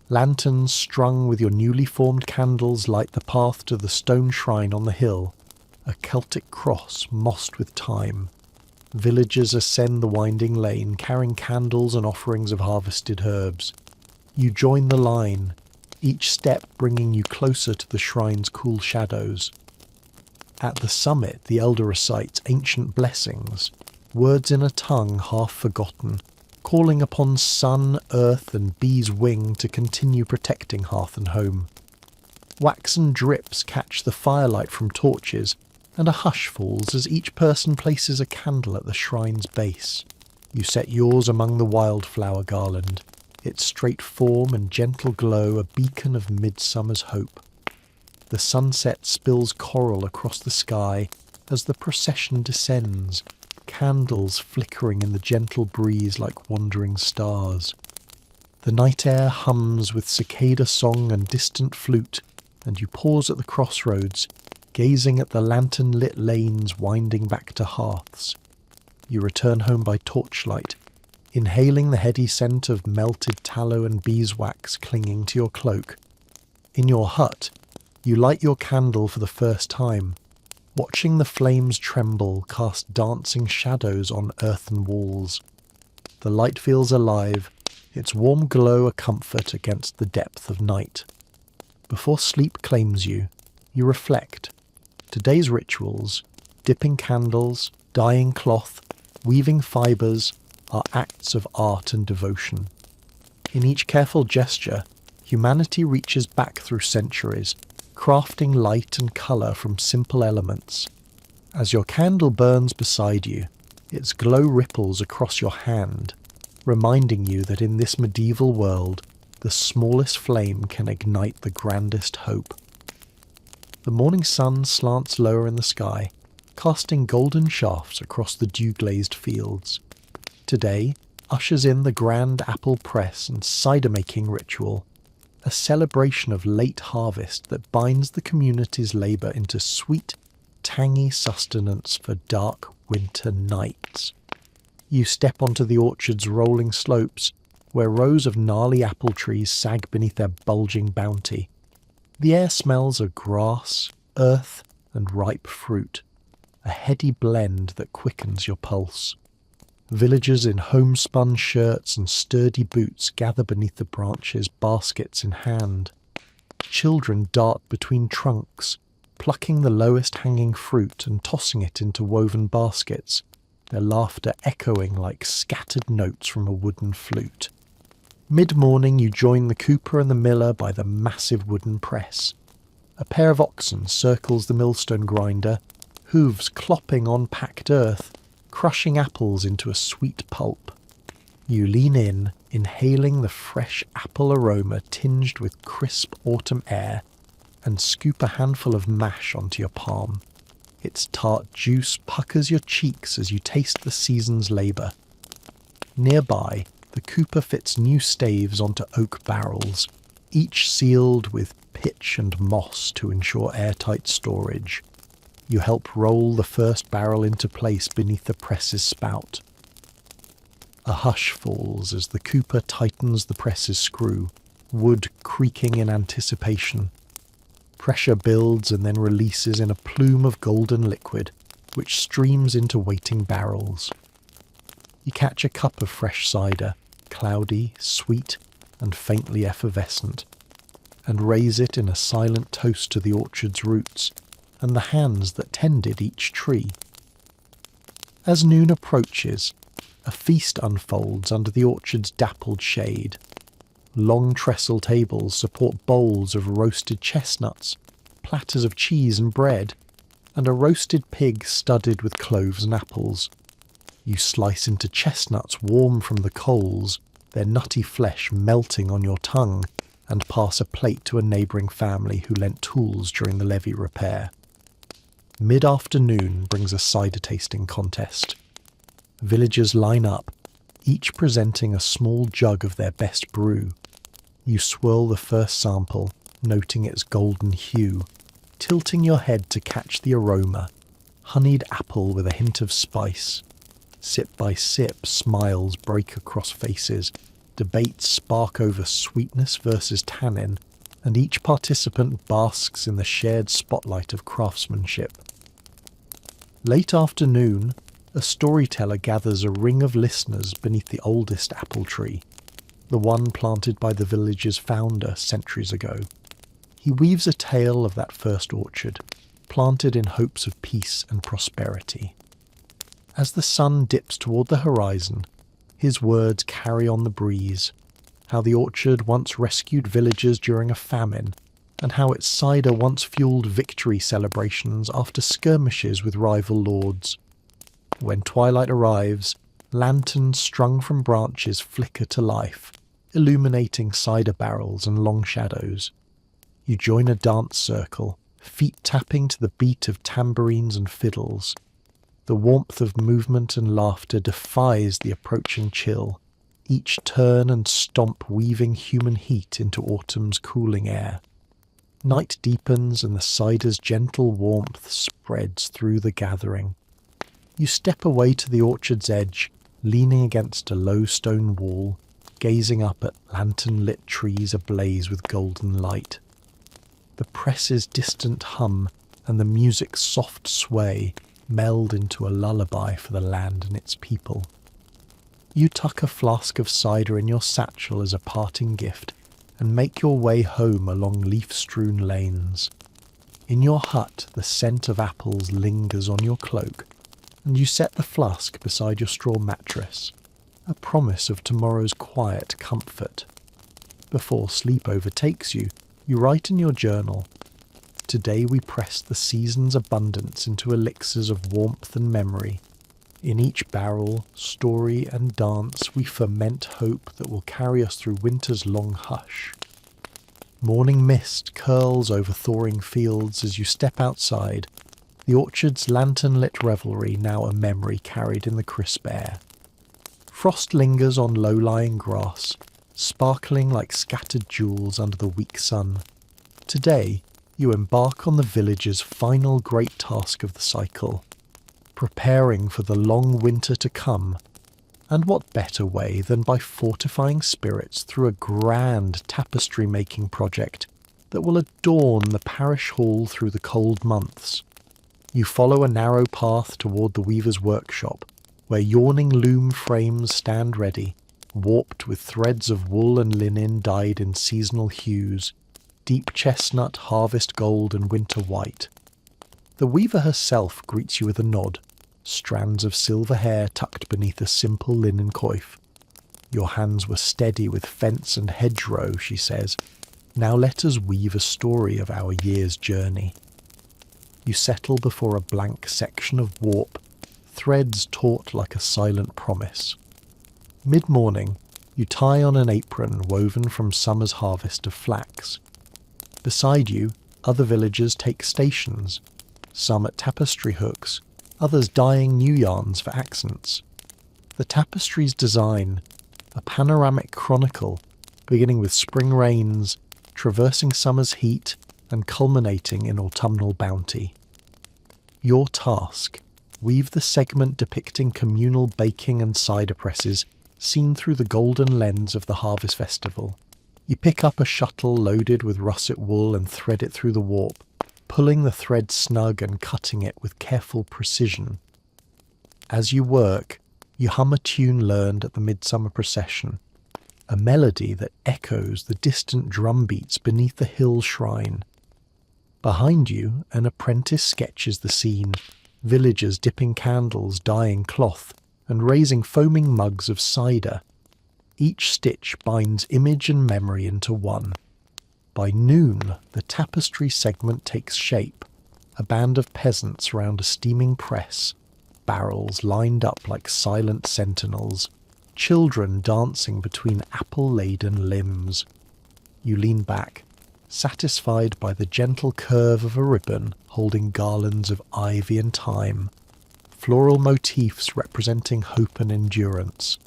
Lanterns strung with your newly formed candles light the path to the stone shrine on the hill, a Celtic cross mossed with time. Villagers ascend the winding lane, carrying candles and offerings of harvested herbs. You join the line, each step bringing you closer to the shrine's cool shadows. At the summit, the elder recites ancient blessings, words in a tongue half forgotten, calling upon sun, earth, and bee's wing to continue protecting hearth and home. Waxen drips catch the firelight from torches, and a hush falls as each person places a candle at the shrine's base. You set yours among the wildflower garland, its straight form and gentle glow a beacon of midsummer's hope. The sunset spills coral across the sky as the procession descends, candles flickering in the gentle breeze like wandering stars. The night air hums with cicada song and distant flute, and you pause at the crossroads, gazing at the lantern-lit lanes winding back to hearths. You return home by torchlight, inhaling the heady scent of melted tallow and beeswax clinging to your cloak. In your hut, you light your candle for the first time, watching the flames tremble cast dancing shadows on earthen walls. The light feels alive, its warm glow a comfort against the depth of night. Before sleep claims you, you reflect. Today's rituals, dipping candles, dyeing cloth, weaving fibres, are acts of art and devotion. In each careful gesture, humanity reaches back through centuries, crafting light and colour from simple elements. As your candle burns beside you, its glow ripples across your hand, reminding you that in this medieval world, the smallest flame can ignite the grandest hope. The morning sun slants lower in the sky, casting golden shafts across the dew-glazed fields. Today ushers in the grand apple press and cider-making ritual, a celebration of late harvest that binds the community's labour into sweet, tangy sustenance for dark winter nights. You step onto the orchard's rolling slopes, where rows of gnarly apple trees sag beneath their bulging bounty. The air smells of grass, earth, and ripe fruit, a heady blend that quickens your pulse. Villagers in homespun shirts and sturdy boots gather beneath the branches, baskets in hand. Children dart between trunks, plucking the lowest hanging fruit and tossing it into woven baskets, their laughter echoing like scattered notes from a wooden flute. Mid-morning you join the cooper and the miller by the massive wooden press. A pair of oxen circles the millstone grinder, hooves clopping on packed earth, crushing apples into a sweet pulp. You lean in, inhaling the fresh apple aroma tinged with crisp autumn air, and scoop a handful of mash onto your palm. Its tart juice puckers your cheeks as you taste the season's labour. Nearby, the cooper fits new staves onto oak barrels, each sealed with pitch and moss to ensure airtight storage. You help roll the first barrel into place beneath the press's spout. A hush falls as the cooper tightens the press's screw, wood creaking in anticipation. Pressure builds and then releases in a plume of golden liquid, which streams into waiting barrels. You catch a cup of fresh cider, cloudy, sweet, and faintly effervescent, and raise it in a silent toast to the orchard's roots and the hands that tended each tree. As noon approaches, a feast unfolds under the orchard's dappled shade. Long trestle tables support bowls of roasted chestnuts, platters of cheese and bread, and a roasted pig studded with cloves and apples. You slice into chestnuts warm from the coals, their nutty flesh melting on your tongue, and pass a plate to a neighbouring family who lent tools during the levee repair. Mid-afternoon brings a cider tasting contest. Villagers line up, each presenting a small jug of their best brew. You swirl the first sample, noting its golden hue, tilting your head to catch the aroma, honeyed apple with a hint of spice. Sip by sip, smiles break across faces, debates spark over sweetness versus tannin, and each participant basks in the shared spotlight of craftsmanship. Late afternoon, a storyteller gathers a ring of listeners beneath the oldest apple tree, the one planted by the village's founder centuries ago. He weaves a tale of that first orchard, planted in hopes of peace and prosperity. As the sun dips toward the horizon, his words carry on the breeze, how the orchard once rescued villagers during a famine, and how its cider once fueled victory celebrations after skirmishes with rival lords. When twilight arrives, lanterns strung from branches flicker to life, illuminating cider barrels and long shadows. You join a dance circle, feet tapping to the beat of tambourines and fiddles. The warmth of movement and laughter defies the approaching chill, each turn and stomp weaving human heat into autumn's cooling air. Night deepens and the cider's gentle warmth spreads through the gathering. You step away to the orchard's edge, leaning against a low stone wall, gazing up at lantern-lit trees ablaze with golden light. The press's distant hum and the music's soft sway meld into a lullaby for the land and its people. You tuck a flask of cider in your satchel as a parting gift and make your way home along leaf-strewn lanes. In your hut, the scent of apples lingers on your cloak, and you set the flask beside your straw mattress, a promise of tomorrow's quiet comfort. Before sleep overtakes you, you write in your journal, "Today we press the season's abundance into elixirs of warmth and memory. In each barrel, story and dance we ferment hope that will carry us through winter's long hush." Morning mist curls over thawing fields as you step outside, the orchard's lantern-lit revelry now a memory carried in the crisp air. Frost lingers on low-lying grass, sparkling like scattered jewels under the weak sun. Today, you embark on the village's final great task of the cycle, preparing for the long winter to come. And what better way than by fortifying spirits through a grand tapestry-making project that will adorn the parish hall through the cold months. You follow a narrow path toward the weaver's workshop, where yawning loom frames stand ready, warped with threads of wool and linen dyed in seasonal hues, deep chestnut, harvest gold, and winter white. The weaver herself greets you with a nod, strands of silver hair tucked beneath a simple linen coif. "Your hands were steady with fence and hedgerow," she says. "Now let us weave a story of our year's journey." You settle before a blank section of warp, threads taut like a silent promise. Mid-morning, you tie on an apron woven from summer's harvest of flax. Beside you, other villagers take stations, some at tapestry hooks, others dyeing new yarns for accents. The tapestry's design, a panoramic chronicle, beginning with spring rains, traversing summer's heat, and culminating in autumnal bounty. Your task, weave the segment depicting communal baking and cider presses seen through the golden lens of the harvest festival. You pick up a shuttle loaded with russet wool and thread it through the warp, pulling the thread snug and cutting it with careful precision. As you work, you hum a tune learned at the midsummer procession, a melody that echoes the distant drum beats beneath the hill shrine. Behind you, an apprentice sketches the scene, villagers dipping candles, dyeing cloth, and raising foaming mugs of cider. Each stitch binds image and memory into one. By noon, the tapestry segment takes shape, a band of peasants round a steaming press, barrels lined up like silent sentinels, children dancing between apple-laden limbs. You lean back, satisfied by the gentle curve of a ribbon holding garlands of ivy and thyme, floral motifs representing hope and endurance.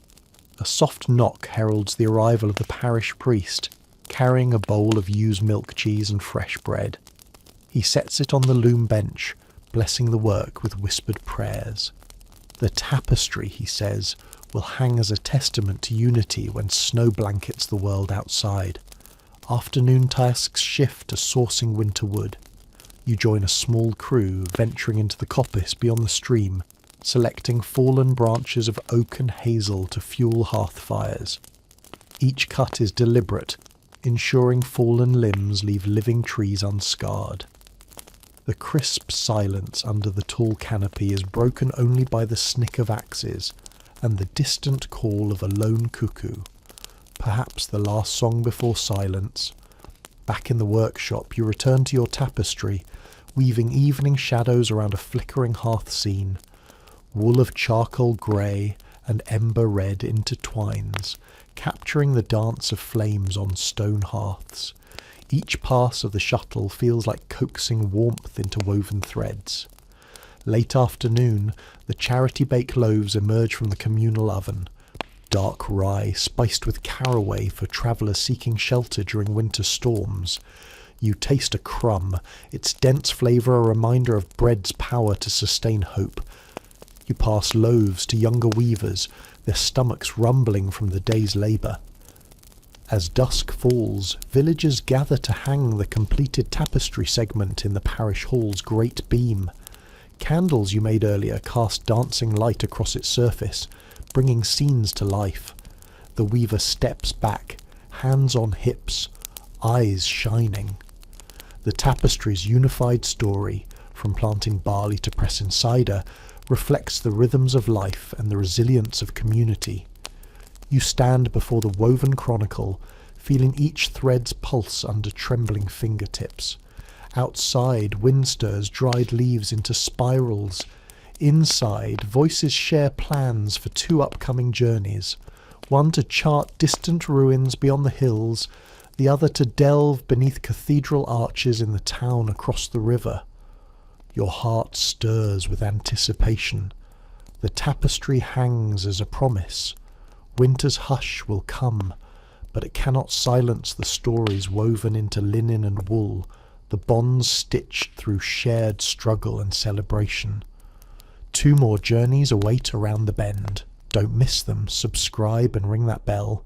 A soft knock heralds the arrival of the parish priest, carrying a bowl of ewe's milk cheese and fresh bread. He sets it on the loom bench, blessing the work with whispered prayers. "The tapestry," he says, "will hang as a testament to unity when snow blankets the world outside. Afternoon tasks shift to sourcing winter wood. You join a small crew venturing into the coppice beyond the stream, selecting fallen branches of oak and hazel to fuel hearth fires. Each cut is deliberate, ensuring fallen limbs leave living trees unscarred. The crisp silence under the tall canopy is broken only by the snick of axes and the distant call of a lone cuckoo, perhaps the last song before silence. Back in the workshop, you return to your tapestry, weaving evening shadows around a flickering hearth scene. Wool of charcoal grey and ember red intertwines, capturing the dance of flames on stone hearths. Each pass of the shuttle feels like coaxing warmth into woven threads. Late afternoon, the charity-baked loaves emerge from the communal oven, dark rye spiced with caraway for travellers seeking shelter during winter storms. You taste a crumb, its dense flavour a reminder of bread's power to sustain hope. You pass loaves to younger weavers, their stomachs rumbling from the day's labour. As dusk falls, villagers gather to hang the completed tapestry segment in the parish hall's great beam. Candles you made earlier cast dancing light across its surface, bringing scenes to life. The weaver steps back, hands on hips, eyes shining. The tapestry's unified story, from planting barley to pressing cider, reflects the rhythms of life and the resilience of community. You stand before the woven chronicle, feeling each thread's pulse under trembling fingertips. Outside, wind stirs dried leaves into spirals. Inside, voices share plans for 2 upcoming journeys, one to chart distant ruins beyond the hills, the other to delve beneath cathedral arches in the town across the river. Your heart stirs with anticipation. The tapestry hangs as a promise. Winter's hush will come, but it cannot silence the stories woven into linen and wool, the bonds stitched through shared struggle and celebration. 2 more journeys await around the bend. Don't miss them, subscribe and ring that bell.